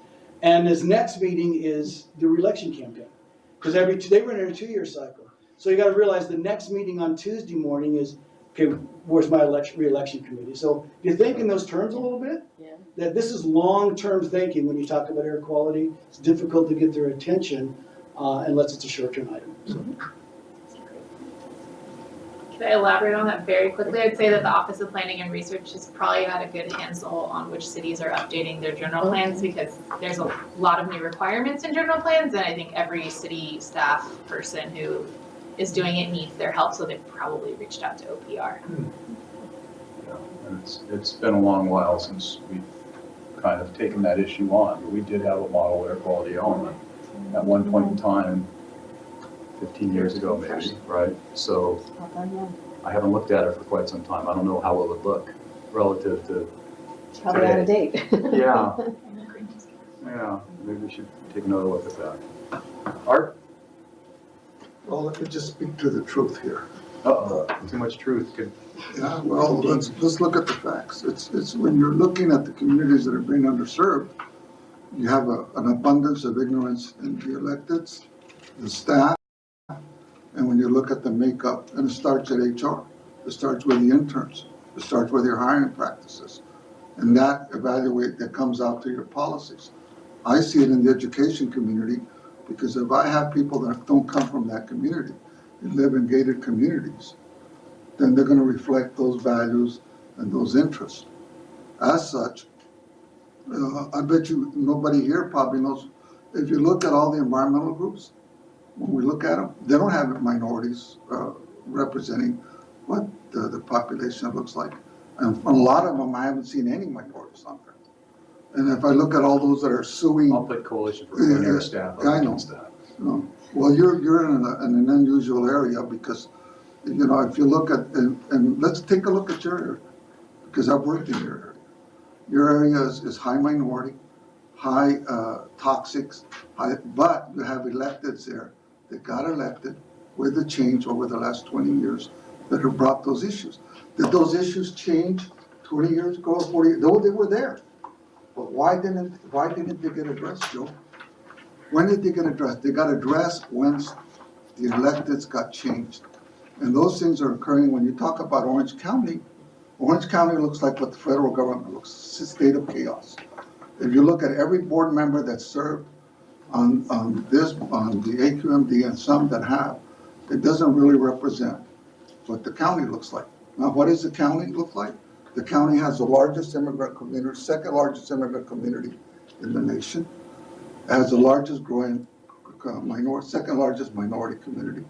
and his next meeting is the re-election campaign. Because they run in a 2-year cycle. So you gotta realize the next meeting on Tuesday morning is, okay, where's my re-election committee? So you think in those terms a little bit? Yeah. That this is long-term thinking when you talk about air quality. It's difficult to get their attention unless it's a short-term item. So. Can I elaborate on that very quickly? I'd say that the Office of Planning and Research has probably had a good handle on which cities are updating their general plans because there's a lot of new requirements in general plans, and I think every city staff person who is doing it needs their help, so they've probably reached out to OPR. Yeah, and it's been a long while since we've kind of taken that issue on, but we did have a model air quality element at one point in time, 15 years ago maybe, right? So I haven't looked at it for quite some time. I don't know how it would look relative to Probably out of date. Yeah. Yeah, maybe we should take another look at that. Art? Well, let me just speak to the truth here. Uh-oh, too much truth. Could... Yeah, well, let's look at the facts. It's when you're looking at the communities that are being underserved, you have an abundance of ignorance in the electeds, the staff, and when you look at the makeup, and it starts at HR. It starts with the interns. It starts with your hiring practices. And that comes out to your policies. I see it in the education community because if I have people that don't come from that community, live in gated communities, then they're gonna reflect those values and those interests. As such, I bet you nobody here probably knows, if you look at all the environmental groups, when we look at them, they don't have minorities representing what the population looks like. And a lot of them, I haven't seen any minorities on there. And if I look at all those that are suing. I'll put Coalition for Clean Air staff up I know. against that. Well, you're in an unusual area because, you know, if you look at, and let's take a look at your area, because I've worked in your area. Your area is high minority, high toxics, but you have electeds there that got elected with the change over the last 20 years that have brought those issues. Did those issues change 20 years ago, 40 years? No, they were there. But why didn't they get addressed, Joe? When did they get addressed? They got addressed once the electeds got changed. And those things are occurring when you talk about Orange County. Orange County looks like what the federal government looks, it's a state of chaos. If you look at every board member that served on the SCAQMD and some that have, it doesn't really represent what the county looks like. Now, what does the county look like? The county has the largest immigrant community, second largest immigrant community in the nation. It has the largest growing minority, second largest minority community.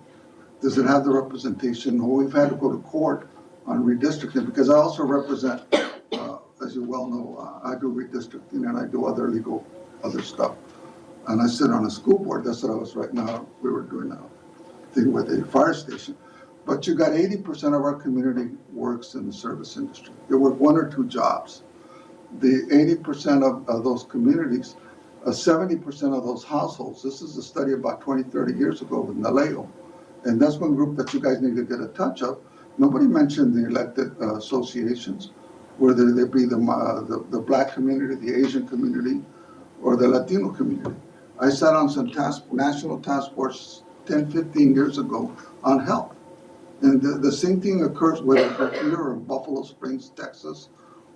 Does it have the representation? No, we've had to go to court on redistricting because I also represent, as you well know, I do redistricting and I do other stuff. And I sit on a school board. That's what I was right now. We were doing a thing with a fire station. But you got 80% of our community works in the service industry. They work 1 or 2 jobs. The 80% of those communities, 70% of those households, this is a study about 20, 30 years ago with Naleo. And that's one group that you guys need to get a touch of. Nobody mentioned the elected associations, whether they be the black community, the Asian community, or the Latino community. I sat on some national task force 10, 15 years ago on health. And the same thing occurs whether you're in Buffalo Springs, Texas,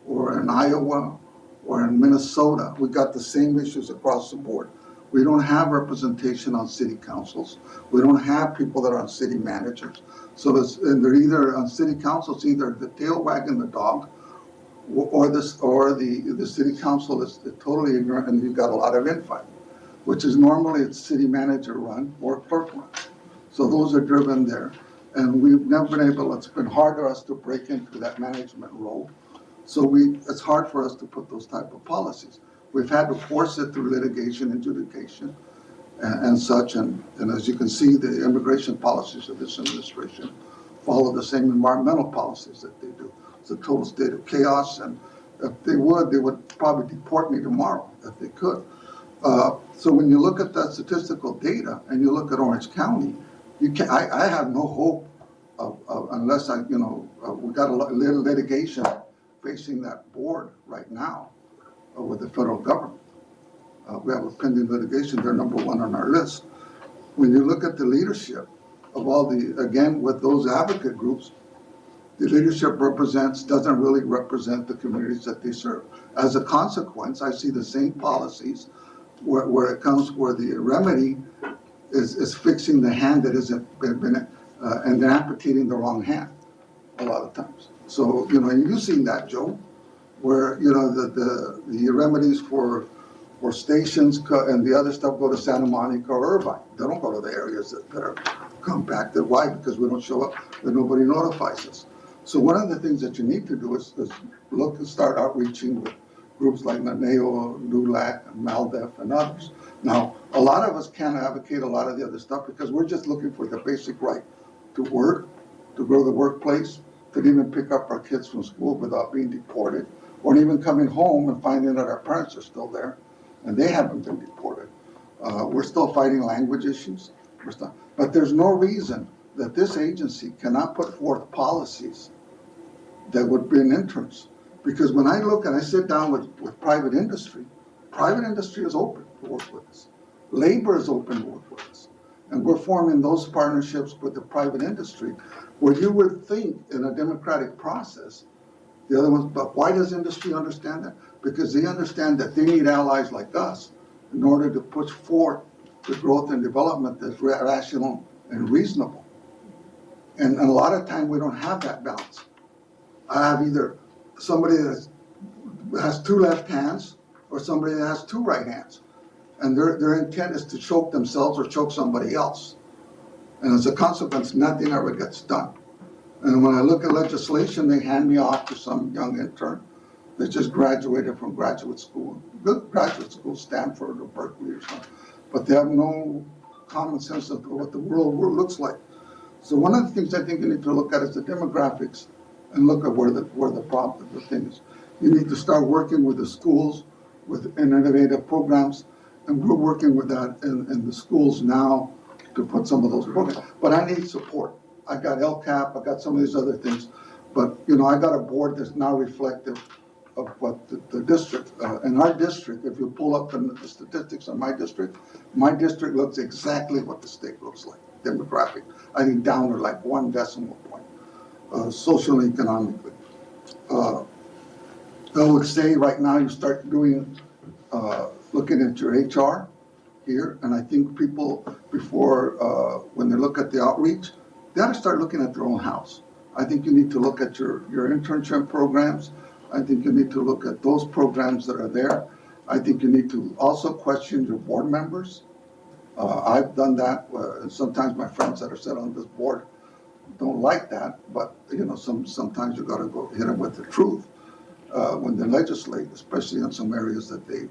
or in Iowa, or in Minnesota. We got the same issues across the board. We don't have representation on city councils. We don't have people that are on city managers. So and they're either on city councils, either the tail wagging the dog, or the city council is totally ignorant, and you've got a lot of infighting, which is normally it's city manager run or clerk run. So those are driven there. And we've never been able, it's been hard for us to break into that management role. So it's hard for us to put those type of policies. We've had to force it through litigation, adjudication, and such. And as you can see, the immigration policies of this administration follow the same environmental policies that they do. It's a total state of chaos. And if they would probably deport me tomorrow if they could. So when you look at that statistical data and you look at Orange County, I have no hope unless we got a little litigation facing that board right now with the federal government. We have a pending litigation. They're number 1 on our list. When you look at the leadership of all again, with those advocate groups, the leadership doesn't really represent the communities that they serve. As a consequence, I see the same policies where it comes where the remedy is fixing the hand that hasn't been and then amputating the wrong hand a lot of times. So, you've seen that, Joe, where, the remedies for stations and the other stuff go to Santa Monica or Irvine. They don't go to the areas that are compacted. Why? Because we don't show up, and nobody notifies us. So one of the things that you need to do is look and start outreaching with groups like NANEO, LULAC, and MALDEF, and others. Now, a lot of us can't advocate a lot of the other stuff because we're just looking for the basic right to work, to go to the workplace, to even pick up our kids from school without being deported, or even coming home and finding that our parents are still there and they haven't been deported. We're still fighting language issues. But there's no reason that this agency cannot put forth policies that would bring interns. Because when I look and I sit down with private industry is open to work with us. Labor is open to work with us. And we're forming those partnerships with the private industry where you would think in a democratic process, the other ones, but why does industry understand that? Because they understand that they need allies like us in order to push forth the growth and development that's rational and reasonable. And a lot of time, we don't have that balance. I have either somebody that has two left hands or somebody that has two right hands. And their intent is to choke themselves or choke somebody else. And as a consequence, nothing ever gets done. And when I look at legislation, they hand me off to some young intern that just graduated from graduate school, good graduate school, Stanford or Berkeley or something. But they have no common sense of what the world looks like. So one of the things I think you need to look at is the demographics and look at where the problem, the thing is. You need to start working with the schools, with innovative programs, and we're working with that in the schools now to put some of those programs. But I need support. I got LCAP, I got some of these other things, but I got a board that's now reflective of what the district, in our district, if you pull up the statistics on my district looks exactly what the state looks like, demographic. I think down to like 1 decimal point, socially, economically. I would say right now you start doing, looking at your HR here, and I think people before, when they look at the outreach, they ought to start looking at their own house. I think you need to look at your internship programs. I think you need to look at those programs that are there. I think you need to also question your board members. I've done that, and sometimes my friends that are set on this board don't like that, but sometimes you gotta go hit them with the truth when they legislate, especially in some areas that they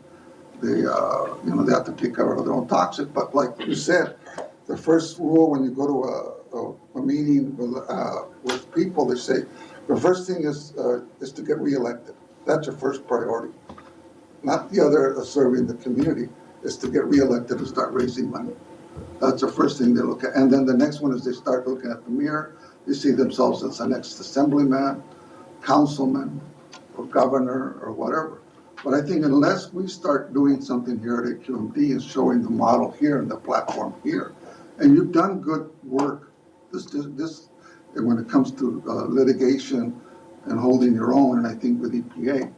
have to take care of their own toxic. But like you said, the first rule when you go to a meeting with people, they say, the first thing is to get reelected. That's your first priority. Not the other serving the community, is to get reelected and start raising money. That's the first thing they look at. And then the next one is they start looking at the mirror. They see themselves as the next assemblyman, councilman, or governor, or whatever. But I think unless we start doing something here at SCAQMD and showing the model here and the platform here, and you've done good work, this when it comes to litigation and holding your own, and I think with EPA,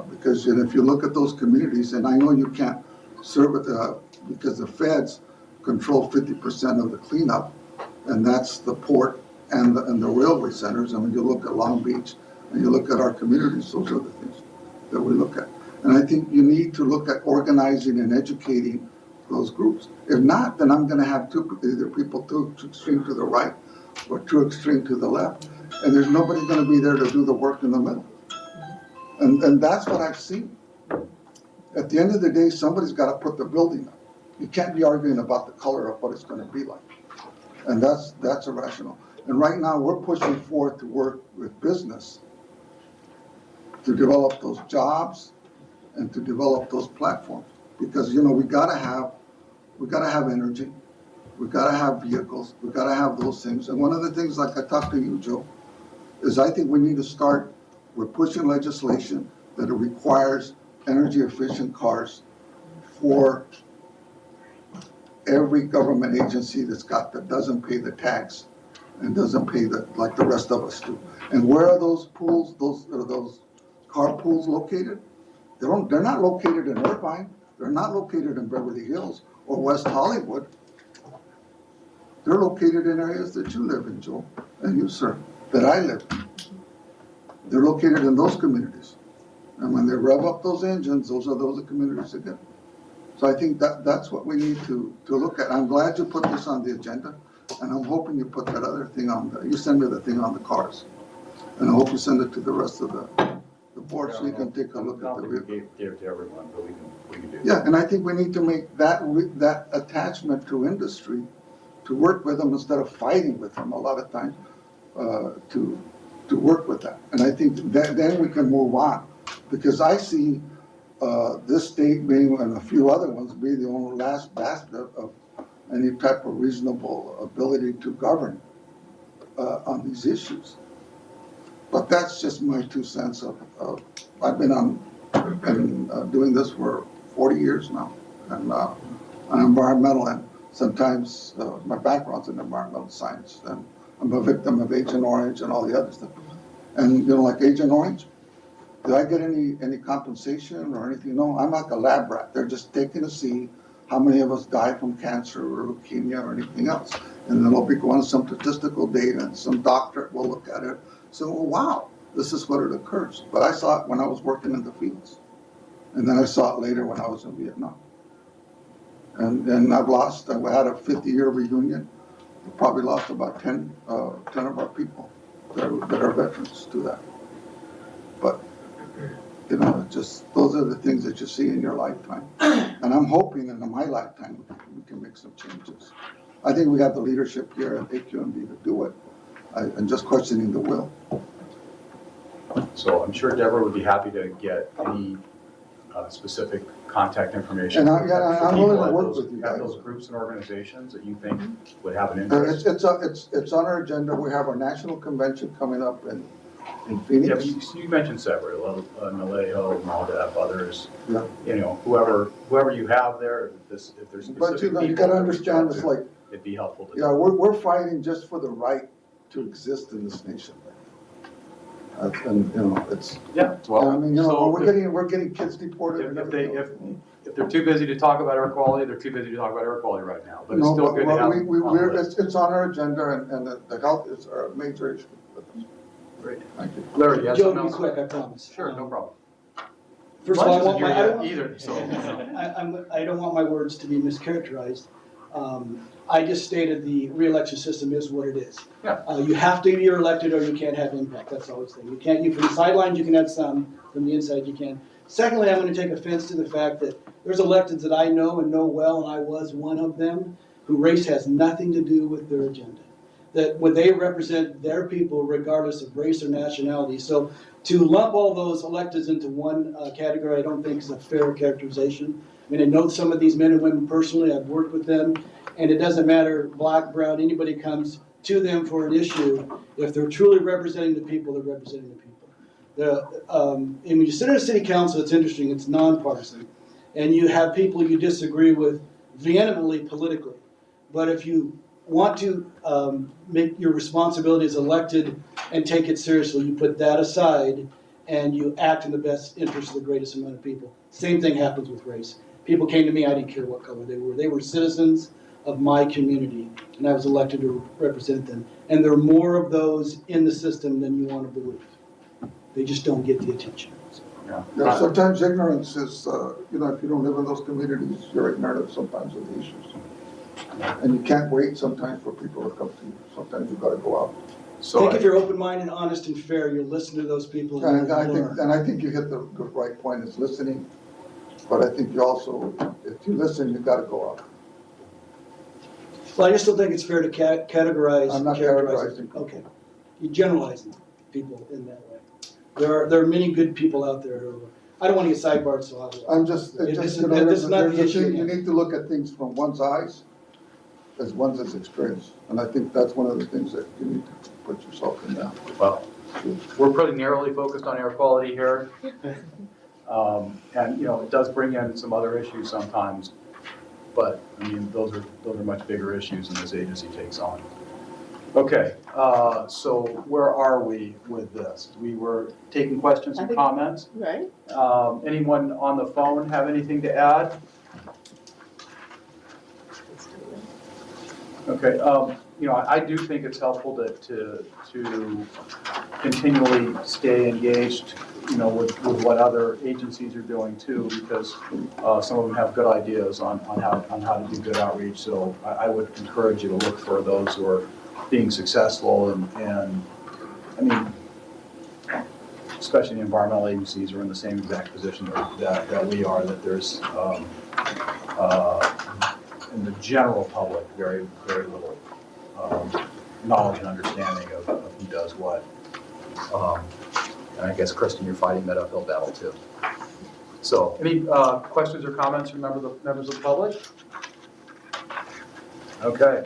because if you look at those communities, and I know you can't serve it because the feds control 50% of the cleanup, and that's the port and the railway centers. I mean, you look at Long Beach and you look at our communities, those are the things that we look at. And I think you need to look at organizing and educating those groups. If not, then I'm going to have either people too extreme to the right or too extreme to the left, and there's nobody going to be there to do the work in the middle. And that's what I've seen. At the end of the day, somebody's got to put the building up. You can't be arguing about the color of what it's going to be like. And that's irrational. And right now, we're pushing forward to work with business to develop those jobs and to develop those platforms. Because, we gotta have energy. We gotta have vehicles. We gotta have those things. And one of the things, like I talked to you, Joe, is I think we need to start, we're pushing legislation that it requires energy efficient cars for every government agency that doesn't pay the tax and doesn't pay like the rest of us do. And where are those pools, those car pools located? They're not located in Irvine. They're not located in Beverly Hills or West Hollywood. They're located in areas that you live in, Joe, and you, sir, that I live in. They're located in those communities. And when they rev up those engines, those are the communities again. So I think that's what we need to look at. I'm glad you put this on the agenda, and I'm hoping you put that other thing you send me the thing on the cars. And I hope you send it to the rest of the board so you can take a look at the vehicle. We gave it to everyone, but we can do that. Yeah, and I think we need to make that attachment to industry, to work with them instead of fighting with them a lot of times, to work with that. And I think then we can move on, because I see this state being, and a few other ones, be the only last basket of any type of reasonable ability to govern on these issues. But that's just my 2 cents of I've been doing this for 40 years now, and I'm environmental, and sometimes my background's in environmental science, and I'm a victim of Agent Orange and all the other stuff. And like Agent Orange, did I get any compensation or anything? No, I'm like a lab rat. They're just taking to see how many of us die from cancer or leukemia or anything else. And then they'll be going to some statistical data, and some doctor will look at it. So, oh, wow, this is what it occurs. But I saw it when I was working in the fields. And then I saw it later when I was in Vietnam. And I've lost, I had a 50-year reunion. We probably lost about 10 of our people that are veterans to that. But, you know, just, those are the things that you see in your lifetime. And I'm hoping that in my lifetime, we can make some changes. I think we have the leadership here at SCAQMD to do it. I'm just questioning the will. So I'm sure Deborah would be happy to get any specific contact information. And I'm willing to work those, with you have guys. those groups and organizations that you think would have an interest. It's on our agenda. We have our national convention coming up in Phoenix. Yeah, but you mentioned several, Nalejo, Maldef, others. Yeah. You know, whoever you have there, if there's specific But you people gotta that understand, it's to, like, it'd be helpful to. yeah, we're fighting just for the right to exist in this nation. And, you know, it's, Yeah, well, I mean, you know, so we're getting kids deported. and everything. if they're too busy to talk about air quality, they're too busy to talk about air quality right now. But it's No, still good to have. it's on our agenda, and the health is a major issue. Great. Thank you. Larry, yes, Joe, something be else? quick, I promise. Sure, no problem. First of all, I Lunch want isn't my, here I yet don't, either, so. I don't want my words to be mischaracterized. I just stated the re-election system is what it is. Yeah. You have to be elected or you can't have impact, that's always the thing. You can't, from the sidelines you can have some, from the inside you can. Secondly, I'm gonna take offense to the fact that there's electeds that I know and know well, and I was one of them, who race has nothing to do with their agenda. That when they represent their people regardless of race or nationality. So to lump all those electeds into one category, I don't think is a fair characterization. I mean, I know some of these men and women personally, I've worked with them, and it doesn't matter, black, brown, anybody comes to them for an issue. If they're truly representing the people, they're representing the people. And when you sit in a city council, it's interesting, it's nonpartisan. And you have people you disagree with vehemently politically. But if you want to make your responsibility as elected and take it seriously, you put that aside and you act in the best interest of the greatest amount of people. Same thing happens with race. People came to me, I didn't care what color they were. They were citizens of my community, and I was elected to represent them. And there are more of those in the system than you want to believe. They just don't get the attention. Yeah, sometimes ignorance is, you know, if you don't live in those communities, you're ignorant sometimes of the issues. And you can't wait sometimes for people to come to you. Sometimes you've got to go out. So I think if you're open-minded, honest, and fair, you'll listen to those people and I think you hit the right point, is listening. But I think you also, if you listen, you've got to go out. Well, I just don't think it's fair to categorize. I'm not categorizing. Okay. You generalize people in that way. There are many good people out there who, I don't want to get sidebarred, so I'll. I'm just, you know, this is not the issue. you need to look at things from one's eyes as one's experience. And I think that's one of the things that you need to put yourself in now. Well, we're pretty narrowly focused on air quality here. And, you know, it does bring in some other issues sometimes, but, I mean, those are much bigger issues than this agency takes on. Okay, so where are we with this? We were taking questions and comments. Right. Anyone on the phone have anything to add? Okay, you know, I do think it's helpful to continually stay engaged, you know, with what other agencies are doing too, because some of them have good ideas on how to do good outreach. So I would encourage you to look for those who are being successful and I mean, especially the environmental agencies are in the same exact position that we are, that there's in the general public very little knowledge and understanding of who does what. And I guess, Kristen, you're fighting that uphill battle too. So, any questions or comments from members of the public? Okay,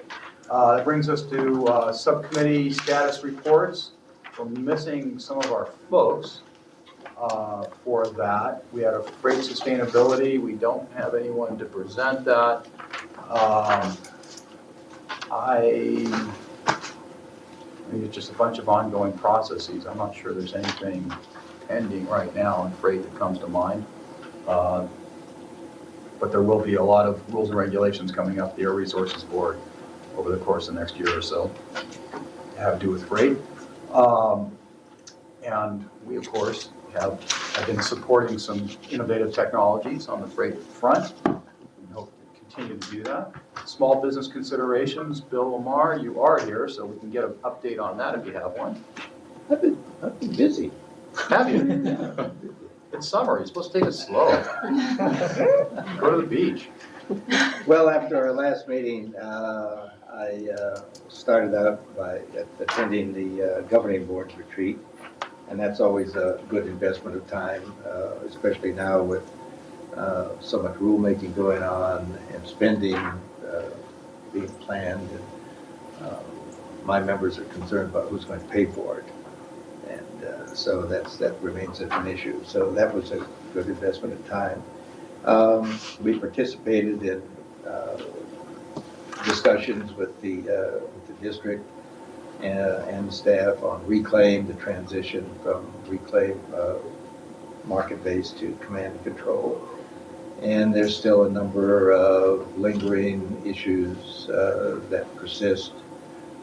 that brings us to subcommittee status reports. We're missing some of our folks for that. We had a freight sustainability. We don't have anyone to present that. I think it's just a bunch of ongoing processes. I'm not sure there's anything pending right now on freight that comes to mind. But there will be a lot of rules and regulations coming up, the Air Resources Board. over the course of the next year or so. Have to do with freight. And we, of course, have been supporting some innovative technologies on the freight front. We hope to continue to do that. Small business considerations, Bill Lamar, you are here, so we can get an update on that if you have one. I've been busy. Have you? It's summer, you're supposed to take it slow. Go to the beach. Well, after our last meeting, I started out by attending the governing board retreat, and that's always a good investment of time, especially now with so much rulemaking going on and spending being planned. And my members are concerned about who's going to pay for it, and so that remains an issue. So that was a good investment of time. We participated in discussions with the district and staff on Reclaim, the transition from Reclaim market-based to command and control. And there's still a number of lingering issues that persist.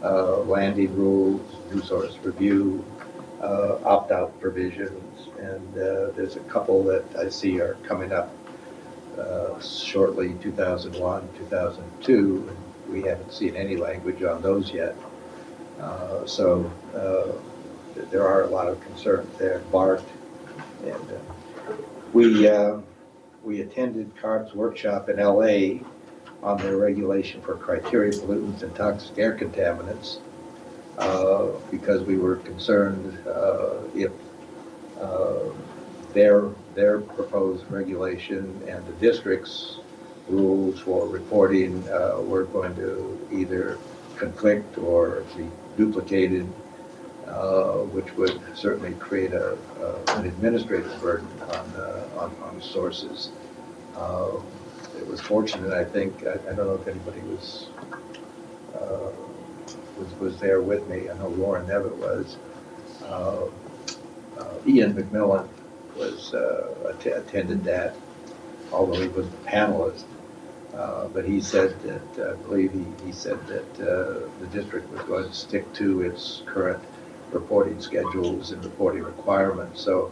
Landing rules, new source review, opt-out provisions, and there's a couple that I see are coming up shortly, 2001, 2002, and we haven't seen any language on those yet. So there are a lot of concerns there. BART, and we attended CARB's workshop in LA on their regulation for criteria pollutants and toxic air contaminants because we were concerned if their proposed regulation and the district's rules for reporting were going to either conflict or be duplicated, which would certainly create an administrative burden on sources. It was fortunate, I think. I don't know if anybody was there with me. I know Lauren Nevitt was. Ian McMillan was attended that, although he was a panelist. But he said that, I believe he said that the district was going to stick to its current reporting schedules and reporting requirements. So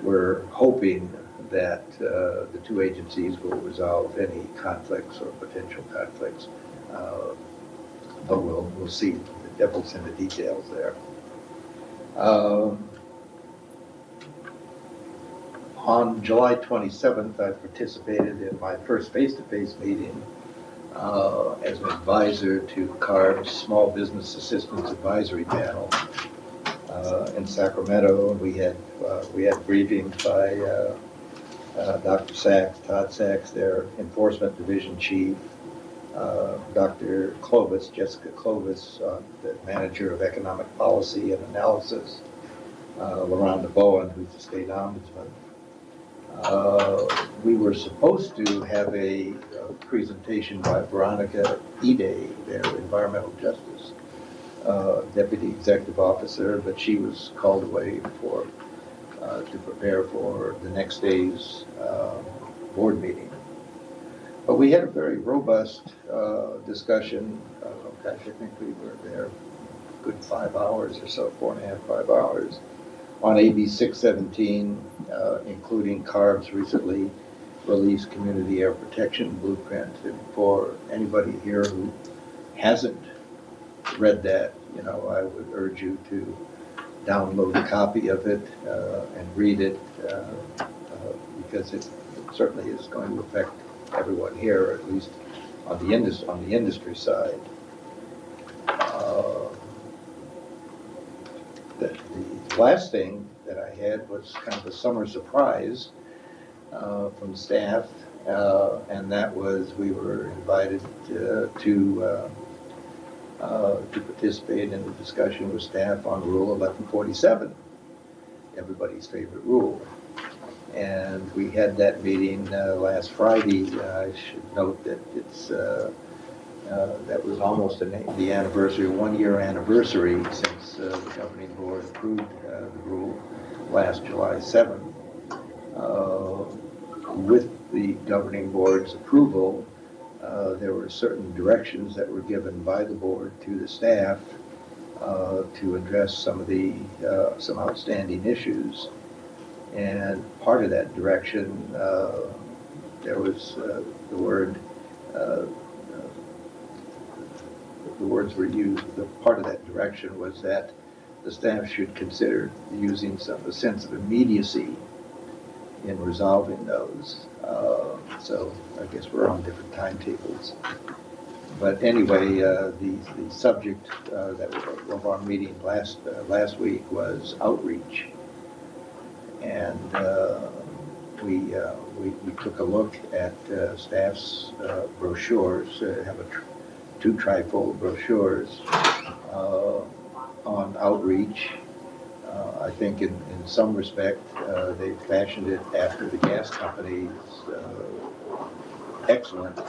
we're hoping that the two agencies will resolve any conflicts or potential conflicts. But we'll see. The devil's in the details there. On July 27th, I participated in my first face-to-face meeting as an advisor to CARB's Small Business Assistance Advisory Panel in Sacramento. We had briefings by Dr. Sachs, Todd Sachs, their Enforcement Division Chief, Dr. Clovis, Jessica Clovis, the Manager of Economic Policy and Analysis, LaRonda Bowen, who's the State Ombudsman. We were supposed to have a presentation by Veronica Ide, their Environmental Justice Deputy Executive Officer, but she was called away to prepare for the next day's board meeting. But we had a very robust discussion. Gosh, I think we were there a good 5 hours or so, 4.5, 5 hours, on AB 617, including CARB's recently released Community Air Protection Blueprint. And for anybody here who hasn't read that, I would urge you to download a copy of it and read it because it certainly is going to affect everyone here, at least on the industry side. The last thing that I had was kind of a summer surprise from staff, and that was we were invited to participate in the discussion with staff on Rule 1147, everybody's favorite rule. And we had that meeting last Friday. I should note that it's that was almost the anniversary, 1-year anniversary since the governing board approved the rule last July 7th. With the governing board's approval, there were certain directions that were given by the board to the staff to address some of the, some outstanding issues. And part of that direction, there was the word, the words were used, the part of that direction was that the staff should consider using a sense of immediacy in resolving those. So I guess we're on different timetables. But anyway, the subject of our meeting last week was outreach. And we took a look at staff's brochures, have two trifold brochures on outreach. I think in some respect, they fashioned it after the gas company's excellent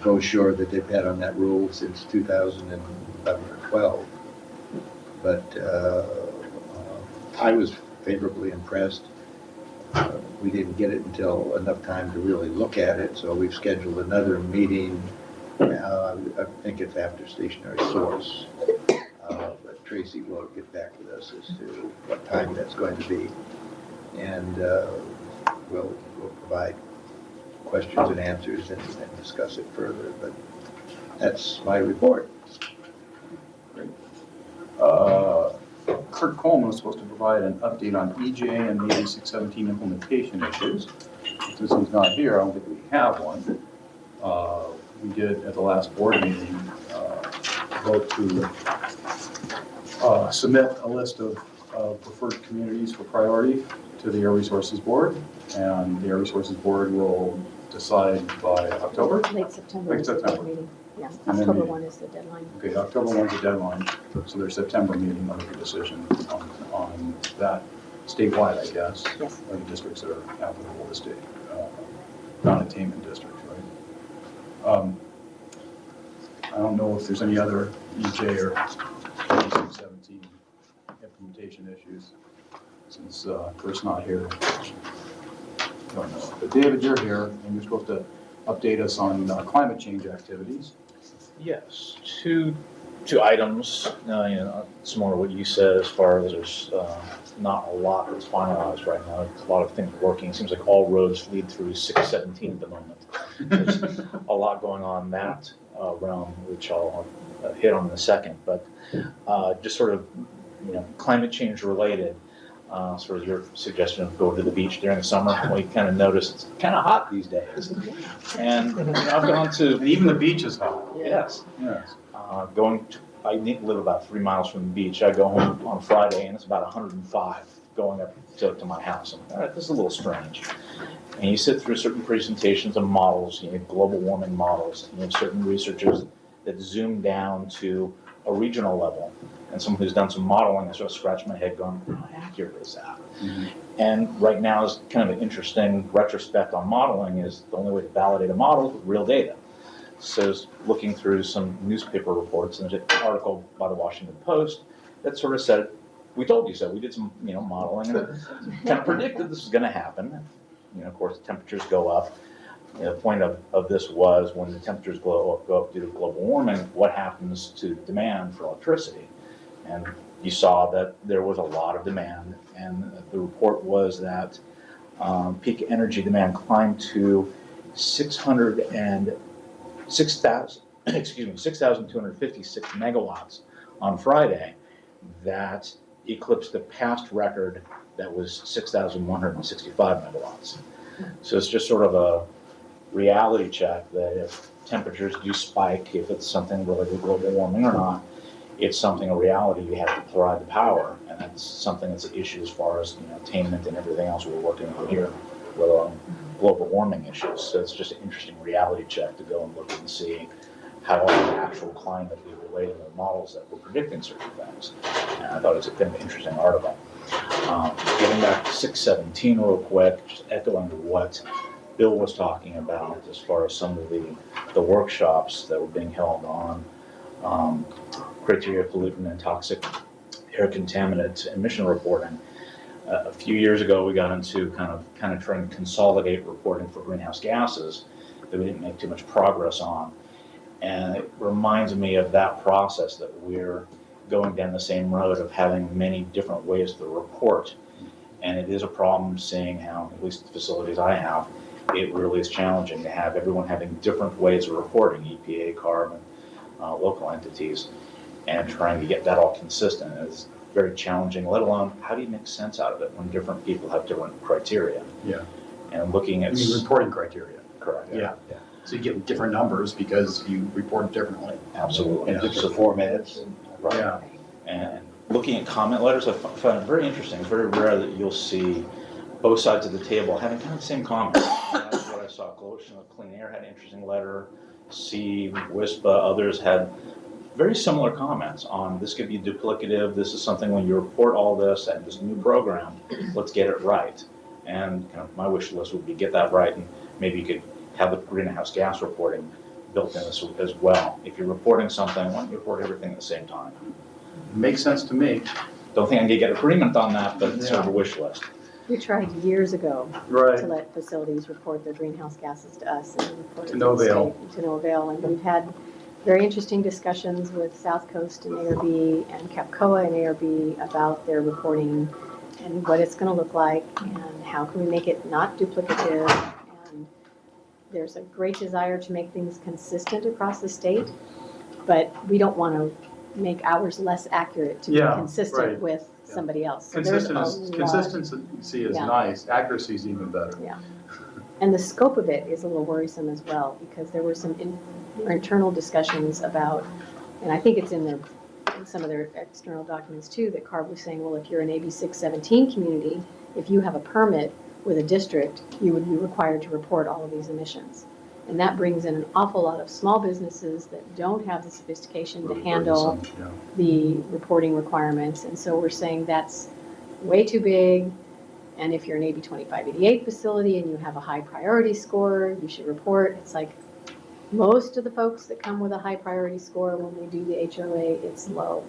brochure that they've had on that rule since 2011 or 12. But I was favorably impressed. We didn't get it until enough time to really look at it, so we've scheduled another meeting. I think it's after Stationary Source. But Tracy will get back with us as to what time that's going to be. And we'll provide questions and answers and discuss it further. But that's my report. Great. Kurt Coleman was supposed to provide an update on EJ and the 8617 implementation issues. Since he's not here, I don't think we have one. We did at the last board meeting vote to submit a list of preferred communities for priority to the Air Resources Board, and the Air Resources Board will decide by October? Late September. Late September. Meeting. Yeah, And then October we- 1 is the deadline. Okay, October 1's the deadline, so their September meeting will make a decision on that statewide, I guess. Yes. Or the districts that are applicable to state, non-attainment districts, right? I don't know if there's any other EJ or 8617 implementation issues, since Kurt's not here. Don't know. But David, you're here, and you're supposed to update us on climate change activities. Yes, two items, similar to what you said as far as there's not a lot that's finalized right now. There's a lot of things working. It seems like all roads lead through 617 at the moment. There's a lot going on in that realm, which I'll hit on in a second. But just sort of, climate change related, sort of your suggestion of going to the beach during the summer. We kind of noticed it's kind of hot these days. And I've gone to... And even the beach is hot. Yes. Yes. I live about 3 miles from the beach. I go home on Friday and it's about 105 going up to my house. And, all right, this is a little strange. And you sit through certain presentations and models, global warming models, and you have certain researchers that zoom down to a regional level. And someone who's done some modeling, I sort of scratch my head going, how accurate is that? Mm-hmm. And right now is kind of an interesting retrospect on modeling is the only way to validate a model is with real data. So looking through some newspaper reports, and there's an article by the Washington Post that sort of said, we told you so. We did some modeling and kind of predicted this was going to happen. Of course, temperatures go up. The point of this was when the temperatures go up due to global warming, what happens to demand for electricity? And you saw that there was a lot of demand, and the report was that peak energy demand climbed to 6,256 megawatts on Friday. That eclipsed the past record that was 6,165 megawatts. So it's just sort of a reality check that if temperatures do spike, if it's something related to global warming or not, it's something, a reality, you have to provide the power, and that's something that's an issue as far as attainment and everything else we're working on here, let alone global warming issues. So it's just an interesting reality check to go and look and see how the actual climate is relating to the models that were predicting certain things. And I thought it was a kind of interesting article. Getting back to 617 real quick, just echoing what Bill was talking about as far as some of the workshops that were being held on criteria, pollutant, and toxic air contaminant emission reporting. A few years ago, we got into kind of trying to consolidate reporting for greenhouse gases, that we didn't make too much progress on. And it reminds me of that process, that we're going down the same road of having many different ways to report. And it is a problem seeing how, at least the facilities I have, it really is challenging to have everyone having different ways of reporting, EPA, carbon, local entities, and trying to get that all consistent is very challenging, let alone how do you make sense out of it when different people have different criteria? Yeah. And looking at. You mean reporting criteria? Correct. Yeah. So you get different numbers because you report differently. Absolutely. Yeah. Different formats. Right. Yeah. And looking at comment letters, I find it very interesting. It's very rare that you'll see both sides of the table having kind of the same comments. And that's what I saw. Coalition of Clean Air had an interesting letter. C, WISPA, others had very similar comments on this could be duplicative. This is something when you report all this and this new program, let's get it right. And kind of my wish list would be get that right, and maybe you could have the greenhouse gas reporting built in as well. If you're reporting something, why don't you report everything at the same time? Makes sense to me. Don't think I'm gonna get agreement on that, but it's sort of a wish list. We tried years ago Right. to let facilities report their greenhouse gases to us and report it To no the avail. state, to no avail. And we've had very interesting discussions with South Coast and ARB and Capcoa and ARB about their reporting and what it's going to look like and how can we make it not duplicative. And there's a great desire to make things consistent across the state, but we don't want to make ours less accurate to be consistent right. with somebody else. So there's a lot- Consistency is nice, accuracy is even better. Yeah. And the scope of it is a little worrisome as well, because there were some internal discussions about, and I think it's in some of their external documents too, that CARB was saying, well, if you're an AB 617 community, if you have a permit with a district, you would be required to report all of these emissions. And that brings in an awful lot of small businesses that don't have the sophistication to handle the reporting requirements. And so we're saying that's way too big. And if you're an AB 2588 facility and you have a high priority score, you should report. It's like most of the folks that come with a high priority score, when we do the HOA, it's low.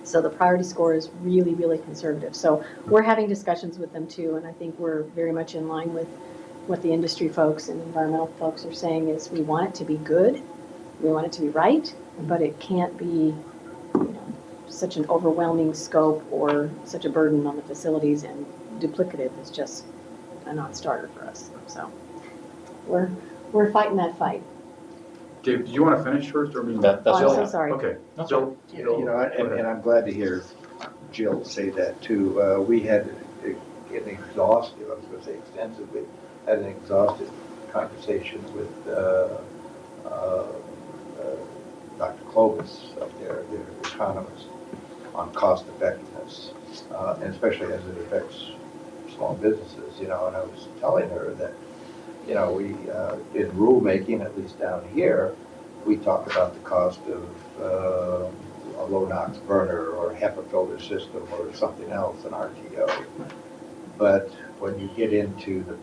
So the priority score is really, really conservative. So we're having discussions with them too, and I think we're very much in line with what the industry folks and environmental folks are saying is we want it to be good, we want it to be right, but it can't be, such an overwhelming scope or such a burden on the facilities, and duplicative is just a non-starter for us. So we're fighting that fight. Dave, do you want to finish first, or? That's I'm so sorry. Okay. Jill. You know, and I'm glad to hear Jill say that too. We had an exhaustive, I was going to say extensively, had an exhaustive conversation with Dr. Clovis up there, their economist, on cost effectiveness, and especially as it affects small businesses, and I was telling her that, we, in rulemaking, at least down here, we talk about the cost of a low NOx burner or a HEPA filter system or something else, an RTO. But when you get into the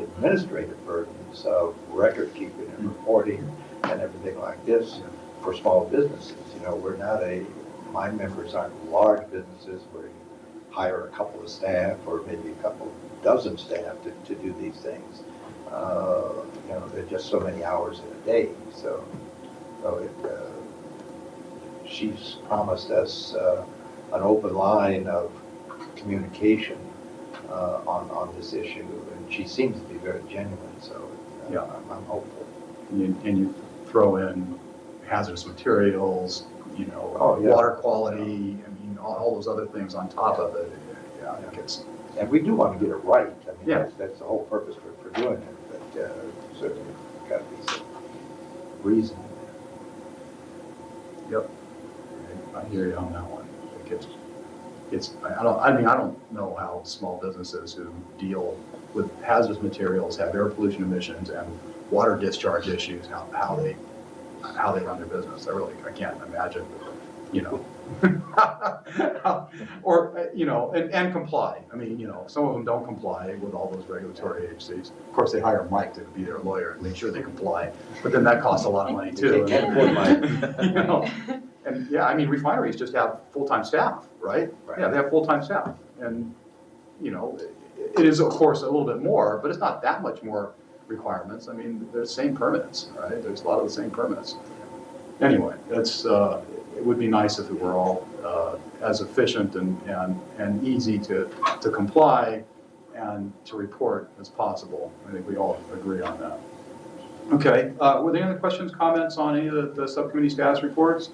administrative burdens of record keeping and reporting and everything like this for small businesses, my members aren't large businesses where you hire a couple of staff or maybe a couple dozen staff to do these things. There are just so many hours in a day. So she's promised us an open line of communication on this issue, and she seems to be very genuine. So I'm hopeful. And you throw in hazardous materials, water quality, all those other things on top of it. Yeah, it gets. And we do want to get it right. I mean, that's the whole purpose for doing it. But certainly, got to be some reason. Yep. I hear you on that one. I don't know how small businesses who deal with hazardous materials, have air pollution emissions and water discharge issues, how they run their business. I can't imagine, or, and comply. I mean, some of them don't comply with all those regulatory agencies. Of course, they hire Mike to be their lawyer and make sure they comply, but then that costs a lot of money too. And refineries just have full-time staff, right? Yeah, they have full-time staff. And, it is, of course, a little bit more, but it's not that much more requirements. I mean, they're the same permits, right? There's a lot of the same permits. Anyway, it would be nice if it were all as efficient and easy to comply and to report as possible. I think we all agree on that. Okay, were there any other questions, comments on any of the subcommittee status reports?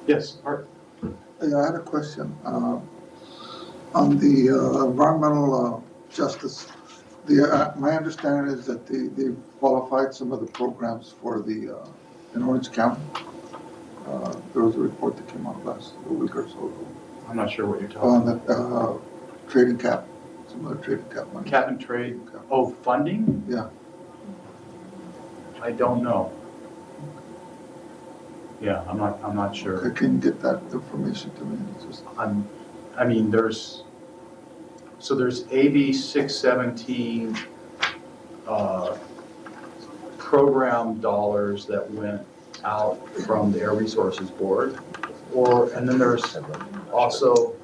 Yes, Art. Yeah, I had a question. On the environmental justice, my understanding is that they qualified some of the programs for the, in Orange County. There was a report that came out a week or so ago. I'm not sure what you're talking about. On the trading cap, some of the trading cap money. Cap and trade, oh, funding? Yeah. I don't know. Yeah, I'm not sure. Okay, can you get that information to me? It's just... I mean, there's AB 617 program dollars that went out from the Air Resources Board, and then there's also,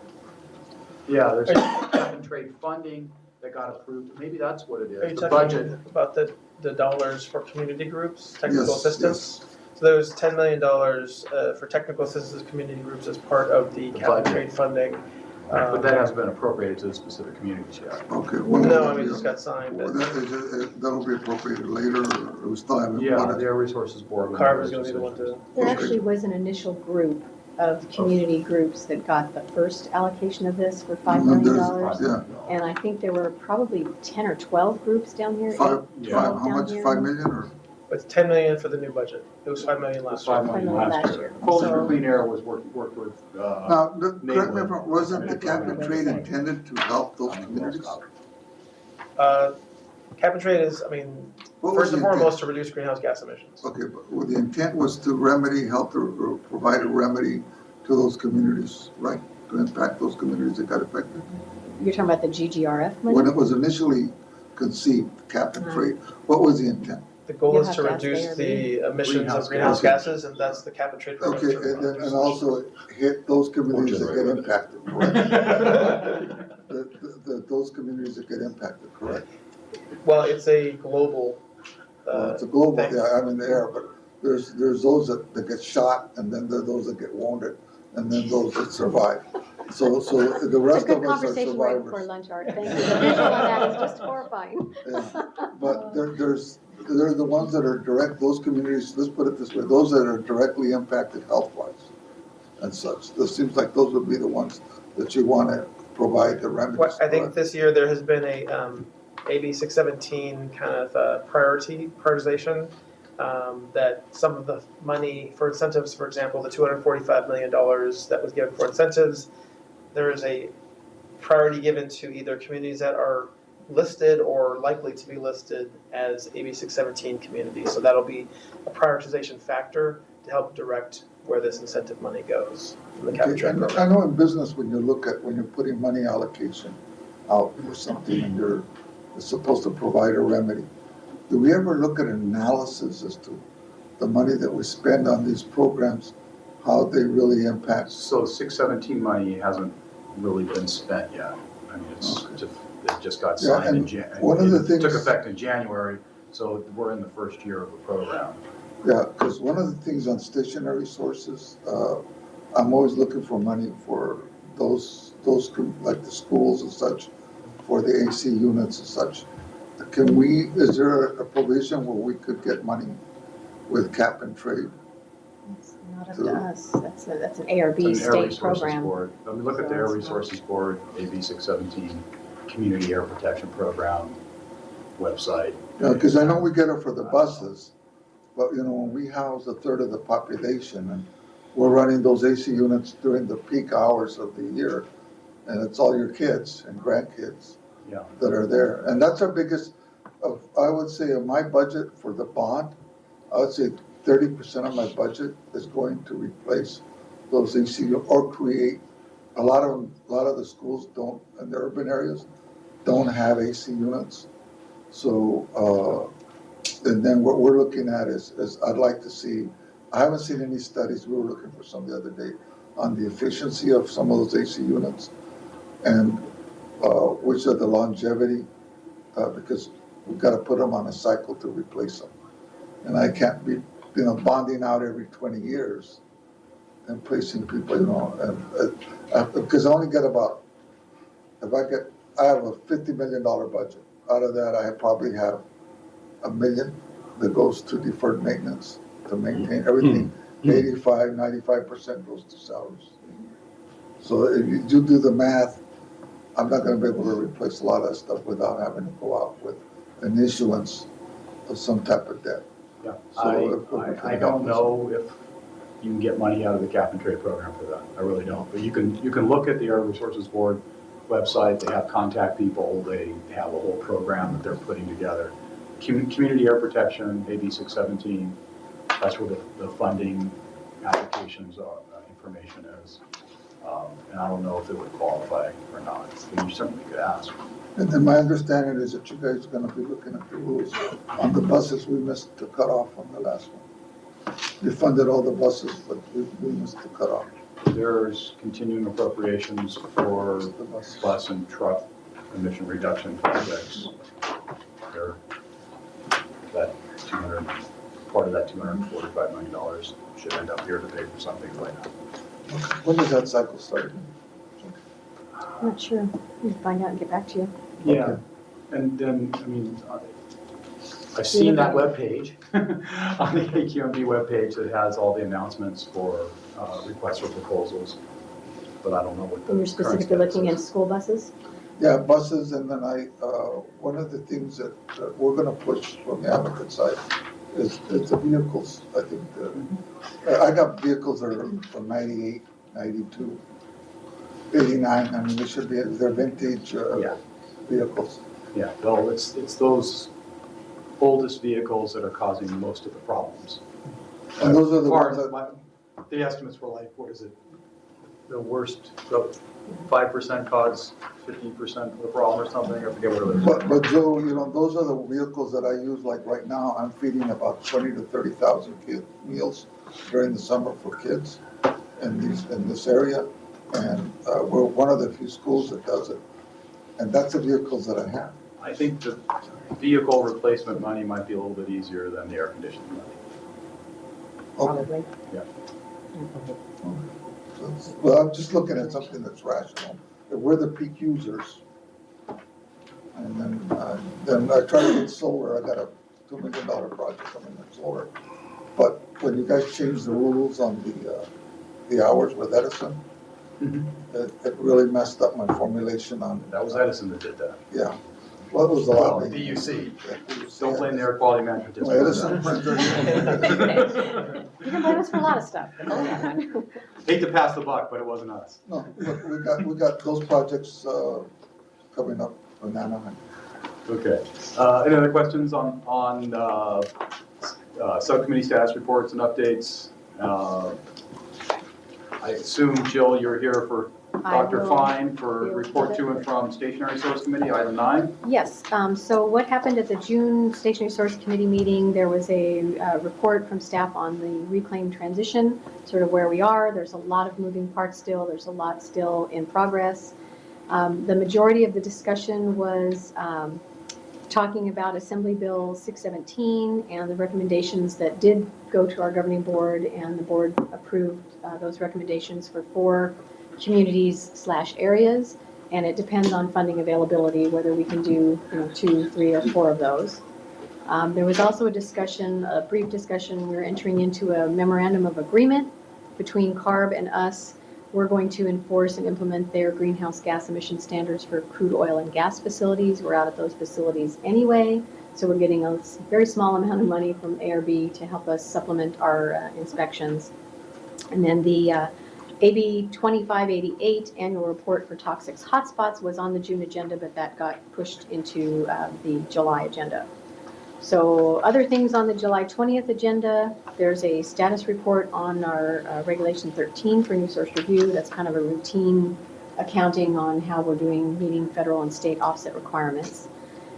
yeah, there's cap and trade funding that got approved. Maybe that's what it is. Are you The talking budget. about the dollars for community groups, technical Yes, assistance? So there's $10 million for technical assistance community groups as part of the cap and trade funding. But that hasn't been appropriated to the specific communities yet. Okay. No, I mean, it just got signed. Well, that'll be appropriated later, or we still haven't. Yeah, the Air Resources Board. Carver is going to be the one to. There actually was an initial group of community groups that got the first allocation of this for $5 million. Yeah. And I think there were probably 10 or 12 groups down here. How much, 5 million or? It's 10 million for the new budget. It was 5 million last year. 5 million last year. Coalition for Clean Air was worked with. Now, correct me if I'm, wasn't the cap and trade intended to help those communities? Cap and trade is, I mean, first and foremost, to reduce greenhouse gas emissions. Okay, but well, the intent was to help or provide a remedy to those communities, right? To impact those communities that got affected. You're talking about the GGRF money? When it was initially conceived, cap and trade, what was the intent? The goal is to reduce the emissions of greenhouse gases, and that's the cap and trade program. Okay, and also hit those communities that get impacted, correct? Those communities that get impacted, correct? Well, it's a global. It's a global, yeah, I'm in the air, but there's those that get shot, and then there are those that get wounded, and then those that survive. So the rest of us are It's a good conversation right before survivors. lunch, Art. Thank you. The visual on that is just horrifying. Yeah. But there's the ones that are direct, those communities, let's put it this way, those that are directly impacted health-wise and such. This seems like those would be the ones that you want to provide the remedies. Well, I think this year there has been a AB 617 kind of prioritization that some of the money for incentives, for example, the $245 million that was given for incentives, there is a priority given to either communities that are listed or likely to be listed as AB 617 communities. So that'll be a prioritization factor to help direct where this incentive money goes from the cap and trade program. I know in business when you're putting money allocation out for something and it's supposed to provide a remedy, do we ever look at analysis as to the money that we spend on these programs, how they really impact? So 617 money hasn't really been spent yet. I mean, it just got signed in January. One of the things took effect in January, so we're in the first year of the program. Yeah, because one of the things on stationary sources, I'm always looking for money for those like the schools and such, for the AC units and such. Is there a provision where we could get money with cap and trade? It's not up to us. That's an ARB state program. Board. I mean, look at the Air Resources Board, AB 617, Community Air Protection Program website. Yeah, because I know we get it for the buses, but when we house a third of the population and we're running those AC units during the peak hours of the year, and it's all your kids and grandkids that are there. And that's our biggest, I would say, of my budget for the bond, I would say 30% of my budget is going to replace those AC or create. A lot of the schools don't, in the urban areas, don't have AC units. So, and then what we're looking at is I'd like to see, I haven't seen any studies, we were looking for some the other day, on the efficiency of some of those AC units and which are the longevity, because we've got to put them on a cycle to replace them. And I can't be, bonding out every 20 years and placing people, because I only get about, I have a $50 million budget. Out of that, I probably have $1 million that goes to deferred maintenance to maintain everything. 95% goes to salaries. So if you do the math, I'm not gonna be able to replace a lot of that stuff without having to go out with an issuance of some type of debt. Yeah, So I don't know if you can get money out of the cap and trade program for that. I really don't. But you can look at the Air Resources Board website. They have contact people. They have a whole program that they're putting together. Community air protection, AB 617. That's where the funding applications information is. And I don't know if it would qualify or not. But you certainly could ask. And then my understanding is that you guys are gonna be looking at the rules on the buses. We missed the cutoff on the last one. You funded all the buses, but we missed the cutoff. There's continuing appropriations for bus and truck emission reduction projects. Part of that $245 million should end up here to pay for something like that. When does that cycle start? I'm not sure. We'll find out and get back to you. Yeah, Okay. and then, I've seen that webpage on the SCAQMD webpage that has all the announcements for requests for proposals, but I don't know what the And you're current specifically status looking is. at school buses? Yeah, buses, and then one of the things that we're gonna push from the advocate side is the vehicles. I think I got vehicles that are from 98, 92, 89. I mean, they should be, they're vintage vehicles. Yeah, well, it's those oldest vehicles that are causing most of the problems. And those are the ones The estimates were like, what is it? The worst, the 5% cause 15% of the problem or something, I forget what it is. But Joe, those are the vehicles that I use, like right now, I'm feeding about 20 to 30,000 meals during the summer for kids in this area. And we're one of the few schools that does it. And that's the vehicles that I have. I think the vehicle replacement money might be a little bit easier than the air conditioning money. Probably. Yeah. Well, I'm just looking at something that's rational. If we're the peak users, and then I try to get solar. I got a $2 million project coming in solar. But when you guys changed the rules on the hours with Edison, it really messed up my formulation on. That was Edison that did that. Yeah. Well, it was a lot. Well, DUC. Don't blame the air quality management district. Well, Edison printer. You can blame us for a lot of stuff. But not that one. Hate to pass the buck, but it wasn't us. No, look, we got those projects coming up in Anaheim. Okay. Any other questions on subcommittee status reports and updates? I assume, Jill, you're here for Dr. Fine for report to and from Stationary Source Committee, item 9. Yes, so what happened at the June Stationary Source Committee meeting, there was a report from staff on the reclaim transition, sort of where we are. There's a lot of moving parts still. There's a lot still in progress. The majority of the discussion was talking about Assembly Bill 617 and the recommendations that did go to our governing board, and the board approved those recommendations for 4 communities/areas, and it depends on funding availability, whether we can do 2, 3, or 4 of those. There was also a brief discussion. We're entering into a memorandum of agreement between CARB and us. We're going to enforce and implement their greenhouse gas emission standards for crude oil and gas facilities. We're out at those facilities anyway, so we're getting a very small amount of money from ARB to help us supplement our inspections. And then the AB 2588 annual report for toxic hotspots was on the June agenda, but that got pushed into the July agenda. So other things on the July 20th agenda, there's a status report on our Regulation 13 for new source review. That's kind of a routine accounting on how we're meeting federal and state offset requirements.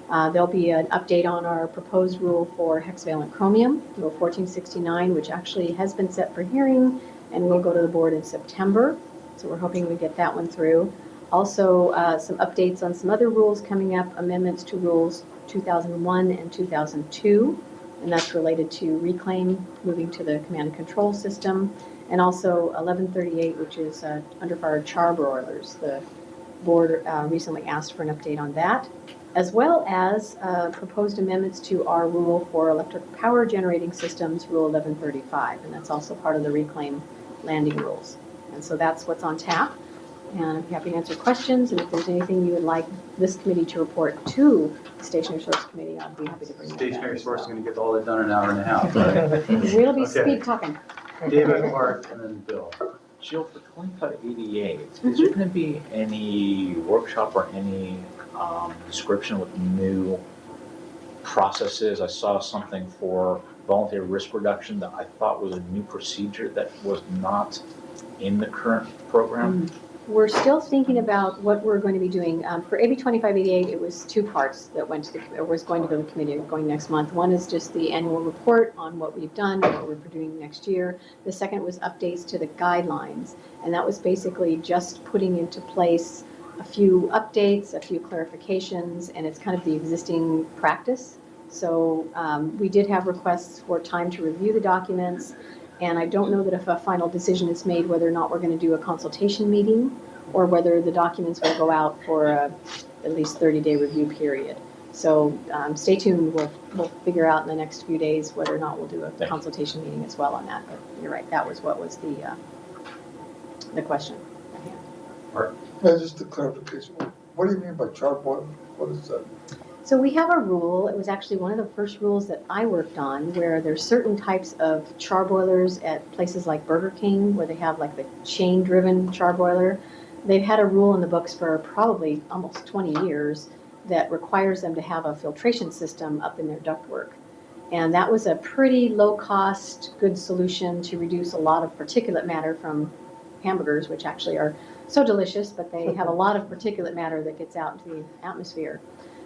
There'll be an update on our proposed rule for hexavalent chromium, Rule 1469, which actually has been set for hearing and will go to the board in September. So we're hoping we get that one through. Also, some updates on some other rules coming up, amendments to rules 2001 and 2002, and that's related to reclaim, moving to the command and control system, and also 1138, which is underfire char broilers. The board recently asked for an update on that, as well as proposed amendments to our rule for electric power generating systems, Rule 1135, and that's also part of the reclaim landing rules. And so that's what's on tap, and I'm happy to answer questions, and if there's anything you would like this committee to report to the Stationary Source Committee, I'd be happy to bring that back. Stationary Source is going to get all that done in an hour and a half, right? We'll be Okay. speed talking. David, Art, and then Bill. Jill, for 2588, is there going to be any workshop or any description with new processes? I saw something for voluntary risk reduction that I thought was a new procedure that was not in the current program. We're still thinking about what we're going to be doing. For AB 2588, it was two parts that went to the, or was going to go to the committee going next month. One is just the annual report on what we've done, what we're doing next year. The second was updates to the guidelines, and that was basically just putting into place a few updates, a few clarifications, and it's kind of the existing practice. So we did have requests for time to review the documents, and I don't know that if a final decision is made whether or not we're going to do a consultation meeting or whether the documents will go out for at least 30-day review period. So stay tuned. We'll figure out in the next few days whether or not we'll do a consultation meeting as well on that. But you're right, that was what was the question at hand. Art? Yeah, just a clarification. What do you mean by charbroiler? What is that? So we have a rule, it was actually one of the first rules that I worked on, where there's certain types of charbroilers at places like Burger King, where they have like the chain-driven charbroiler. They've had a rule in the books for probably almost 20 years that requires them to have a filtration system up in their ductwork. And that was a pretty low-cost, good solution to reduce a lot of particulate matter from hamburgers, which actually are so delicious, but they have a lot of particulate matter that gets out into the atmosphere.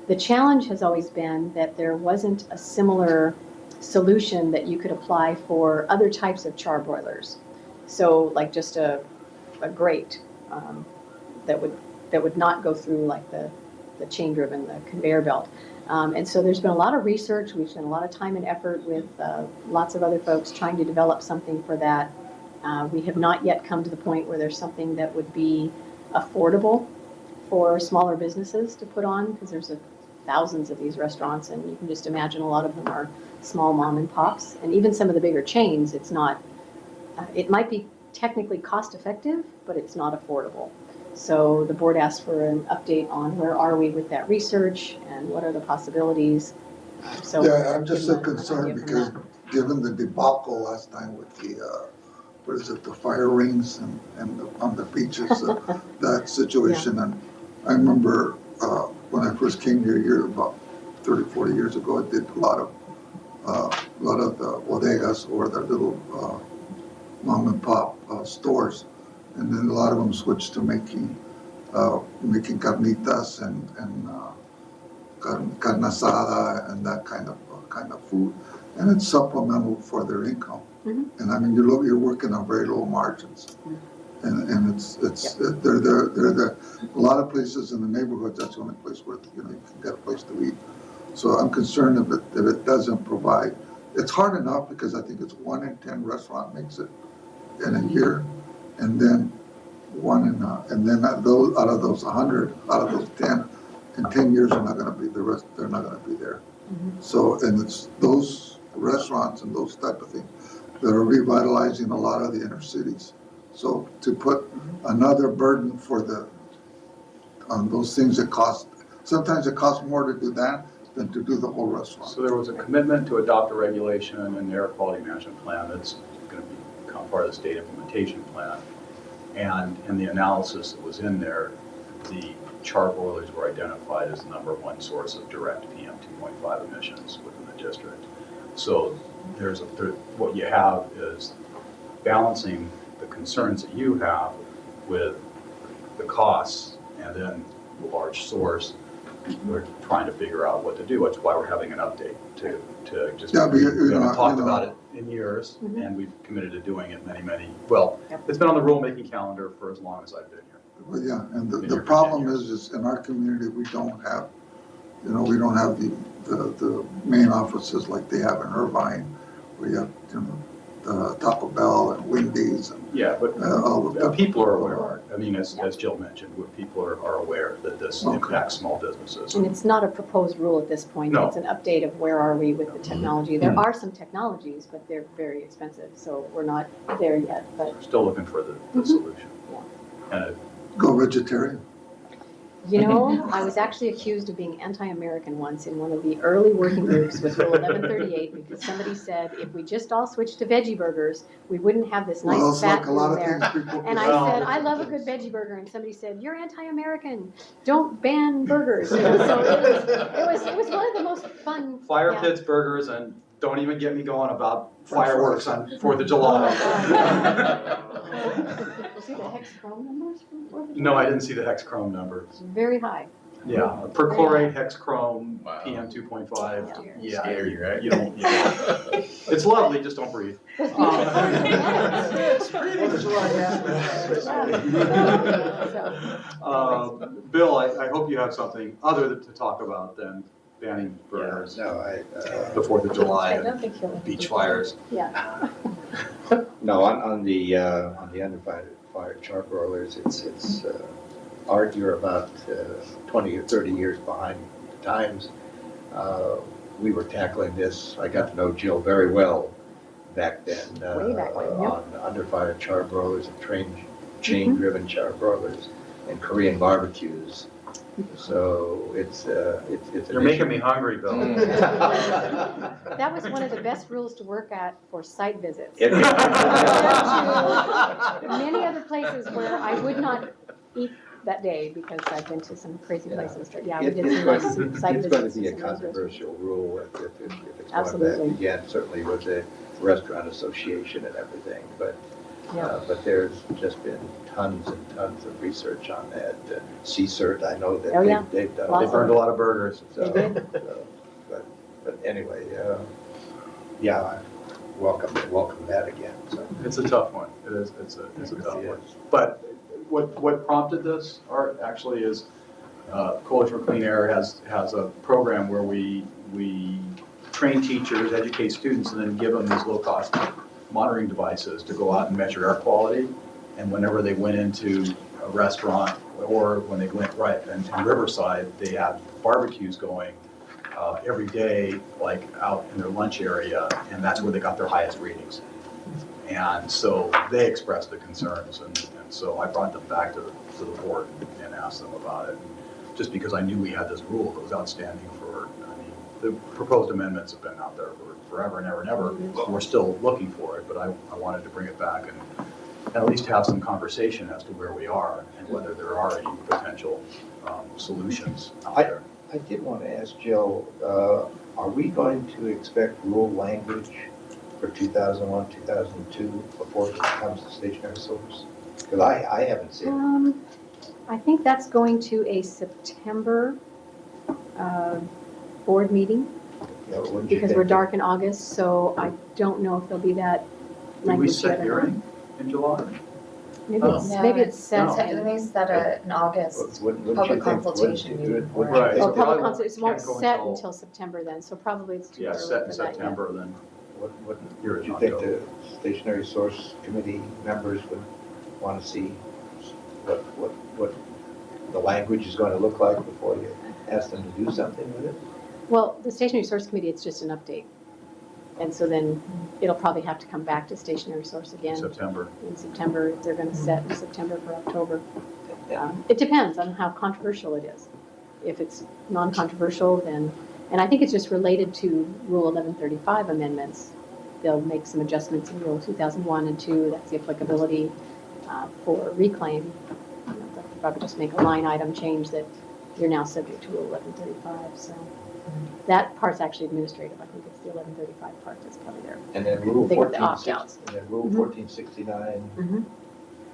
The challenge has always been that there wasn't a similar solution that you could apply for other types of charbroilers. So like just a grate that would not go through like the chain-driven, the conveyor belt. And so there's been a lot of research. We've spent a lot of time and effort with lots of other folks trying to develop something for that. We have not yet come to the point where there's something that would be affordable for smaller businesses to put on, because there's thousands of these restaurants, and you can just imagine a lot of them are small mom and pops. And even some of the bigger chains, it's not, it might be technically cost effective, but it's not affordable. So the board asked for an update on where are we with that research and what are the possibilities. So yeah, I'm just so concerned because given the debacle last time with the, what is it, the fire rings and on the beaches, that situation. Yeah. And I remember when I first came here about 30, 40 years ago, I did a lot of the bodegas or the little mom and pop stores. And then a lot of them switched to making carnitas and carne asada and that kind of food, and it's supplemental for their income. Mm-hmm. And I mean, you're working on very low margins, and they're a lot of places in the neighborhood. That's the only place where you can get a place to eat. So I'm concerned if it doesn't provide. It's hard enough because I think it's 1 in 10 restaurant makes it in a year. And then and then those out of those 100, out of those 10, in 10 years are not going to be the rest. They're not going to be there. Mm-hmm. So, and it's those restaurants and those type of things that are revitalizing a lot of the inner cities. So to put another burden on those things that cost, sometimes it costs more to do that than to do the whole restaurant. So there was a commitment to adopt a regulation and air quality management plan that's going to become part of the state implementation plan. And in the analysis that was in there, the charbroilers were identified as the #1 source of direct PM 2.5 emissions within the district. So what you have is balancing the concerns that you have with the costs and then the large source. We're trying to figure out what to do. That's why we're having an update to just, yeah, we haven't talked about it in years, mm-hmm. and we've committed to doing it it's been on the rulemaking calendar for as long as I've been here. Well, yeah, and the problem is in our community, we don't have You know, we don't have the main offices like they have in Irvine, where you have, you know, Taco Bell and Wendy's and Yeah, but all of that. people are aware. I mean, as Jill mentioned, people are aware that this impacts small businesses. And it's not a proposed rule at this point. No. It's an update of where are we with the technology. There are some technologies, but they're very expensive, so we're not there yet, but. Still looking for the solution. And Go vegetarian. You know, I was actually accused of being anti-American once in one of the early working groups with Rule 1138 because somebody said if we just all switched to veggie burgers, we wouldn't have this Well, nice it's fat like a lot room of there. things people. And I said, I love a good veggie burger, and somebody said, you're anti-American, don't ban burgers. You know, so it was one of the most fun. Fire yeah. pits, burgers, and don't even get me going about fireworks on 4th of July. See the hex chrome numbers from 4th of July? No, I didn't see the hex chrome number. It's very high. Yeah, perchlorate, hex chrome, PM 2.5. Yeah, Scary, right? You don't. It's lovely, just don't breathe. Bill, I hope you have something other to talk about than banning burgers. No, The 4th of July I don't and think he'll. beach fires. Yeah. no, on the under fire char broilers, it's Art, you're about 20 or 30 years behind the times. We were tackling this. I got to know Jill very well back then. Way back when, yep. On under fire char broilers and chain-driven char broilers and Korean barbecues. So it's You're making me hungry, Bill. That was one of the best rules to work at for site visits. It- Many other places where I would not eat that day because I've been to some crazy places. Yeah, we did some nice site It's visits. going to be a and some nice controversial rule if it's going Absolutely. back again, certainly with the restaurant association and everything, but Yeah. but there's just been tons and tons of research on that. CSERT, I know that Oh, yeah. they've done. They burned a lot of burgers. So, They did. but anyway, yeah, I welcome that again, so. It's a tough one. It is, it's a tough one. But what prompted this, Art, actually is Coalition for Clean Air has a program where we train teachers, educate students, and then give them these low-cost monitoring devices to go out and measure air quality. And whenever they went into a restaurant or when they went right in Riverside, they had barbecues going every day, like out in their lunch area, and that's where they got their highest readings. And so they expressed the concerns, and so I brought them back to the board and asked them about it. Just because I knew we had this rule that was outstanding for, I mean, the proposed amendments have been out there for forever and ever and ever. We're still looking for it, but I wanted to bring it back and at least have some conversation as to where we are and whether there are any potential solutions out there. I did want to ask Jill, are we going to expect rule language for 2001, 2002 before it comes to stationary source? Because I haven't seen it. I think that's going to a September board meeting Yeah, wouldn't you because think we're that- dark in August, so I don't know if there'll be that Did we language set yet. hearing in July? Maybe it's, No, maybe it's set. They set an August Wouldn't you public think- consultation wouldn't you- meeting. wouldn't you Right. think Oh, that- public Well, consultation, it won't can't go set until- until September then, so probably it's too Yeah, early set in for that yet. September then. Wouldn't You're you in think October. the stationary source committee members would want to see what the language is going to look like before you ask them to do something with it? Well, the stationary source committee, it's just an update. And so then it'll probably have to come back to stationary source again September. in September, if they're gonna set in September for October. It depends on how controversial it is. If it's non-controversial, then, and I think it's just related to Rule 1135 amendments. They'll make some adjustments in Rule 2001 and 2, that's the applicability for reclaim. You know, they'll probably just make a line item change that you're now subject to Rule 1135, so. That part's actually administrative, I think it's the 1135 part that's probably there. And then Rule They got the 1460 opt-outs. and then Rule Mhm. 1469, Mhm.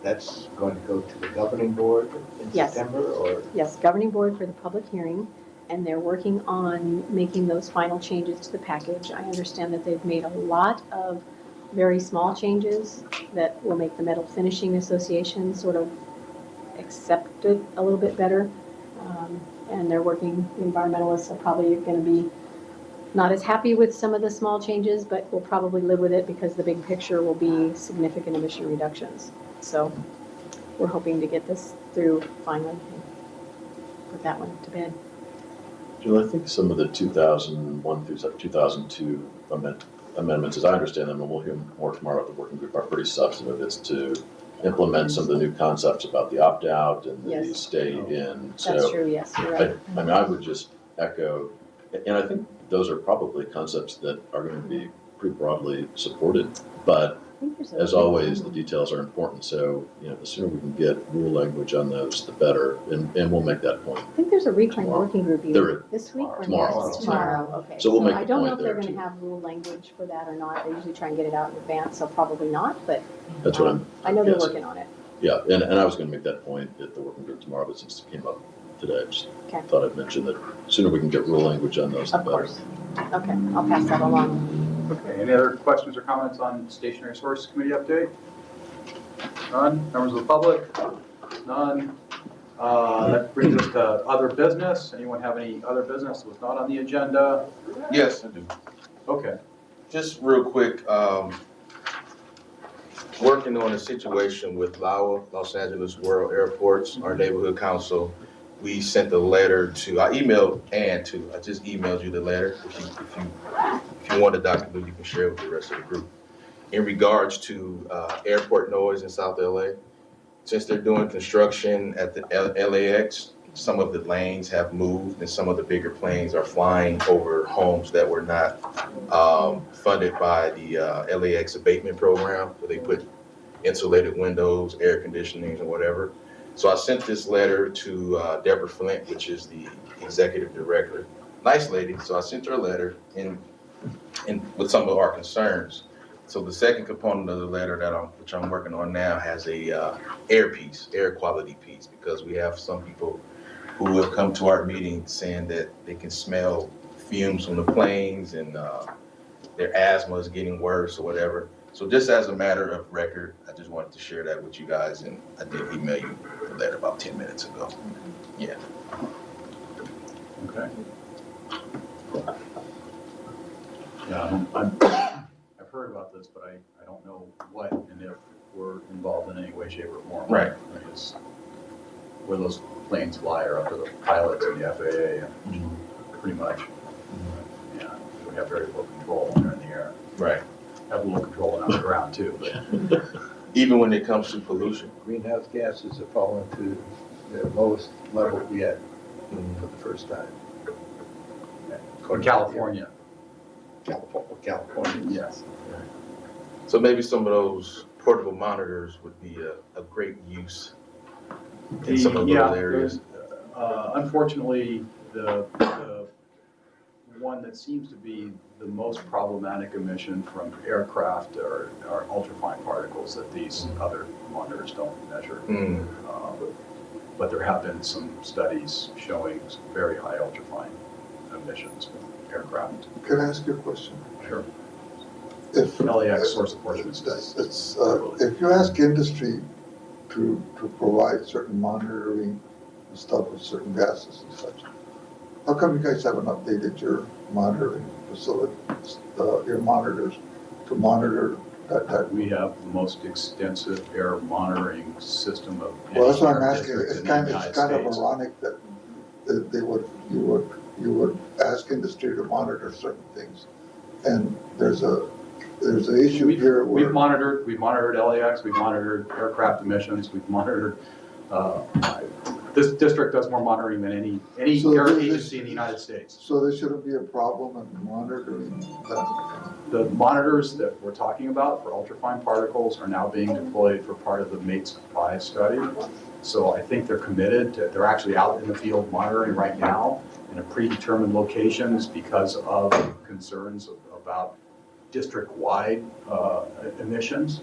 that's going to go to the governing board in Yes. September, or? Yes, governing board for the public hearing, and they're working on making those final changes to the package. I understand that they've made a lot of very small changes that will make the Metal Finishing Association sort of accept it a little bit better. And they're working, the environmentalists are probably going to be not as happy with some of the small changes, but will probably live with it because the big picture will be significant emission reductions. So we're hoping to get this through finally and put that one to bed. Jill, I think some of the 2001 through 2002 amendments, as I understand them, and we'll hear more tomorrow at the working group, are pretty substantive. It's to implement some of the new concepts about the opt-out and the Yes. stay in. That's true, yes, you're right. I mean, I would just echo, and I think those are probably concepts that are going to be pretty broadly supported, but as always, the details are important. So, the sooner we can get rule language on those, the better, and we'll make that point. I think there's a reclaim working group either this week or tomorrow. next? Tomorrow, okay. So we'll make I the don't know point if they're there, going to have rule language for that or not. They usually try and get it out in advance, so probably not, but That's what I'm I know they're guessing. working on it. Yeah, and I was going to make that point at the working group tomorrow, but since it came up today, I just Okay. thought I'd mention that sooner we can get rule language on those, the Of better. course. Okay, I'll pass that along. Okay, any other questions or comments on Stationary Source Committee update? None? Members of the public? None? That brings us to other business. Anyone have any other business that was not on the agenda? Yes, I do. Okay. Just real quick, working on a situation with LAWA, Los Angeles World Airports, our neighborhood council. We sent a letter to, I just emailed you the letter. If you want it, Dr. Blue, you can share it with the rest of the group. In regards to airport noise in South LA, since they're doing construction at the LAX, some of the lanes have moved and some of the bigger planes are flying over homes that were not funded by the LAX abatement program, where they put insulated windows, air conditioning, or whatever. So I sent this letter to Deborah Flint, which is the executive director. Nice lady. So I sent her a letter in with some of our concerns. So the second component of the letter which I'm working on now has a air quality piece, because we have some people who have come to our meeting saying that they can smell fumes from the planes and their asthma is getting worse or whatever. So just as a matter of record, I just wanted to share that with you guys, and I did email you the letter about 10 minutes ago. Yeah. Okay. Yeah, I've heard about this, but I don't know what and if we're involved in any way, shape, or form. Right. I guess where those planes fly are up to the pilots and the FAA, and pretty much. Yeah, we have very little control when they're in the air. Right. Have a little control on the ground too, but. Even when it comes to pollution. Greenhouse gases have fallen to their lowest level yet for the first time. In California. California. Yes. So maybe some of those portable monitors would be a great use in some of those areas. Unfortunately, the one that seems to be the most problematic emission from aircraft are ultrafine particles that these other monitors don't measure. But there have been some studies showing some very high ultrafine emissions from aircraft. Can I ask you a question? Sure. If LAX source apportionment studies. If you ask industry to provide certain monitoring and stuff with certain gases and such, how come you guys haven't updated your monitoring facilities, your monitors to monitor that? We have the most extensive air monitoring system of any Well, that's what I'm air asking. district It's in the kind United of States. ironic that you would ask industry to monitor certain things, and there's an issue here where We've monitored LAX, we've monitored aircraft emissions, we've monitored, this district does more monitoring than any So air this- agency in the United States. So there shouldn't be a problem in monitoring that. The monitors that we're talking about for ultrafine particles are now being deployed for part of the MATES 5 study. So I think they're committed to, they're actually out in the field monitoring right now in a predetermined locations because of concerns about district-wide emissions.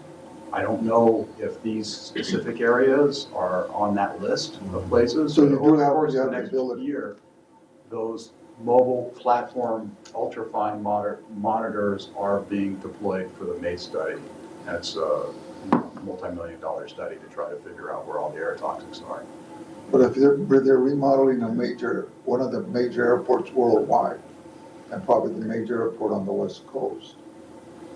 I don't know if these specific areas are on that list of places. So you do Over the have course the of the next ability. year, those mobile platform ultrafine monitors are being deployed for the MATE study. That's a multi-million-dollar study to try to figure out where all the air toxics are. But if they're remodeling one of the major airports worldwide, and probably the major airport on the West Coast,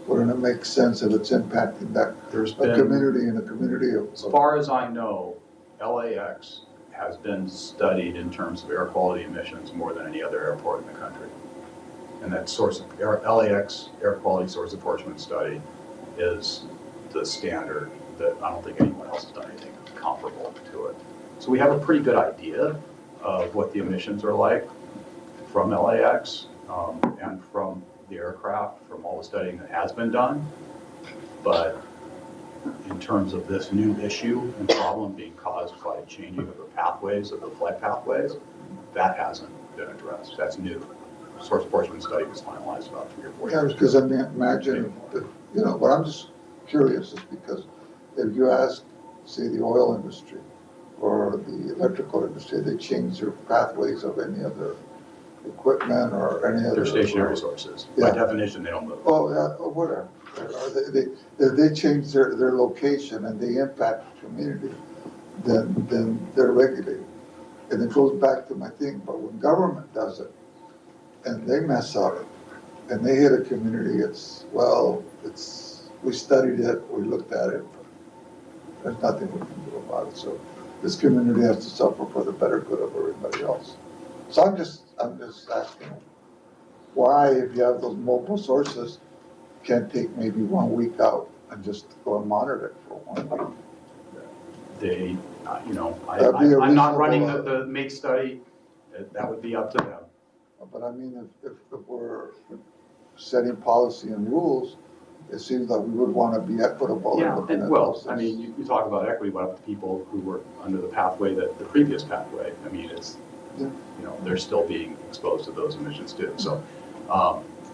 wouldn't it make sense if it's impacting that There's a been, community and a community of? as far as I know, LAX has been studied in terms of air quality emissions more than any other airport in the country. And that LAX air quality source apportionment study is the standard that I don't think anyone else has done anything comparable to it. So we have a pretty good idea of what the emissions are like from LAX and from the aircraft, from all the studying that has been done. But in terms of this new issue and problem being caused by changing of the pathways, of the flight pathways, that hasn't been addressed. That's new. Source apportionment study was finalized about 3 or 4 years ago. Because I mean, imagine, what I'm just curious is because if you ask, say, the oil industry or the electrical industry, they change their pathways of any other equipment or any other. They're stationary sources. Yeah. By definition, they don't move. Oh, yeah, or whatever. If they change their location and they impact the community, then they're regulated. And it goes back to my thing, but when government does it and they mess up and they hit a community, we studied it, we looked at it, but there's nothing we can do about it. So this community has to suffer for the better good of everybody else. So I'm just asking why, if you have those multiple sources, can't take maybe 1 week out and just go and monitor it for 1 week. They, That'd be a I'm not running reasonable, the make study. That would be up to them. But I mean, if we're setting policy and rules, it seems that we would want to be equitable. Yeah, looking and at well, those I things. mean, you talk about equity, but up to people who were under the pathway, the previous pathway, I mean, they're still being exposed to those emissions too. So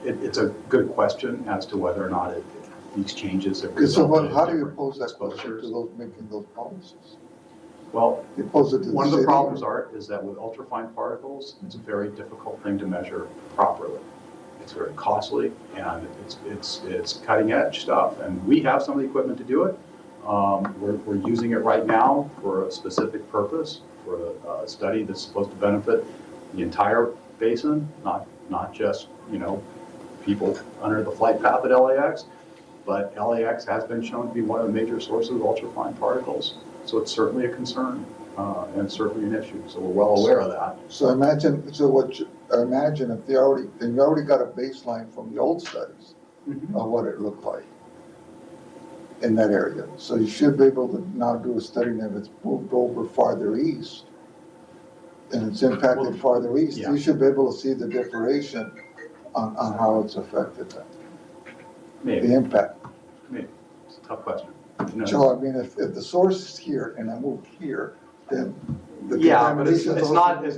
it's a good question as to whether or not these changes have resulted in how do you different pose that question exposures. to those making those policies? Well, You pose it to one of the city? problems is that with ultrafine particles, it's a very difficult thing to measure properly. It's very costly and it's cutting edge stuff. And we have some of the equipment to do it. We're using it right now for a specific purpose, for a study that's supposed to benefit the entire basin, not just, people under the flight path at LAX, but LAX has been shown to be one of the major sources of ultrafine particles. So it's certainly a concern and certainly an issue. So we're well aware of that. So imagine if you already got a baseline from the old studies of what it looked like in that area. So you should be able to now do a study, and if it's moved over farther east and it's impacted farther east, yeah. you should be able to see the differentiation on how it's affected them. Maybe. The impact. Maybe. It's a tough question. So I mean, if the source is here and I move here, then the Yeah, but it's contamination not also- as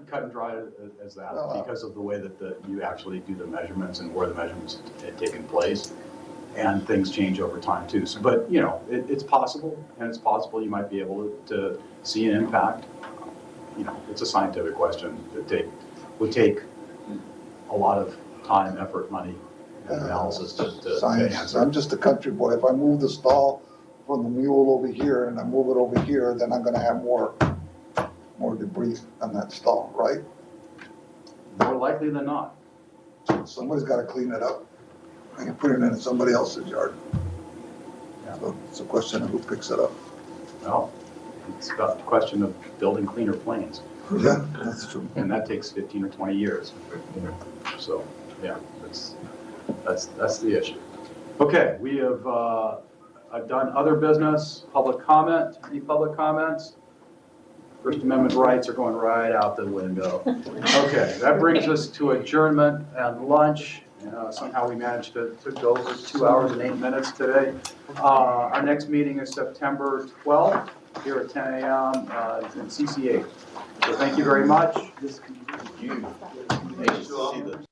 cut and dry as that because of the way that you actually do the measurements and where the measurements had taken place, and things change over time too. So, but it's possible, and it's possible you might be able to see an impact. It's a scientific question that would take a lot of time, effort, money, and analysis to Science. answer. I'm just a country boy. If I move the stall from the mule over here and I move it over here, then I'm gonna have more debris on that stall, right? More likely than not. Somebody's gotta clean it up. I can put it in somebody else's yard. So it's a question of who picks it up. Well, it's about the question of building cleaner planes. Yeah, that's true. And that takes 15 or 20 years. So, yeah, that's the issue. Okay, we have I've done other business, public comment. Any public comments? First Amendment rights are going right out the window. Okay, that brings us to adjournment and lunch. Somehow we managed to go for 2 hours and 8 minutes today. Our next meeting is September 12th here at 10 a.m. In CC8. So thank you very much. Anxious to see the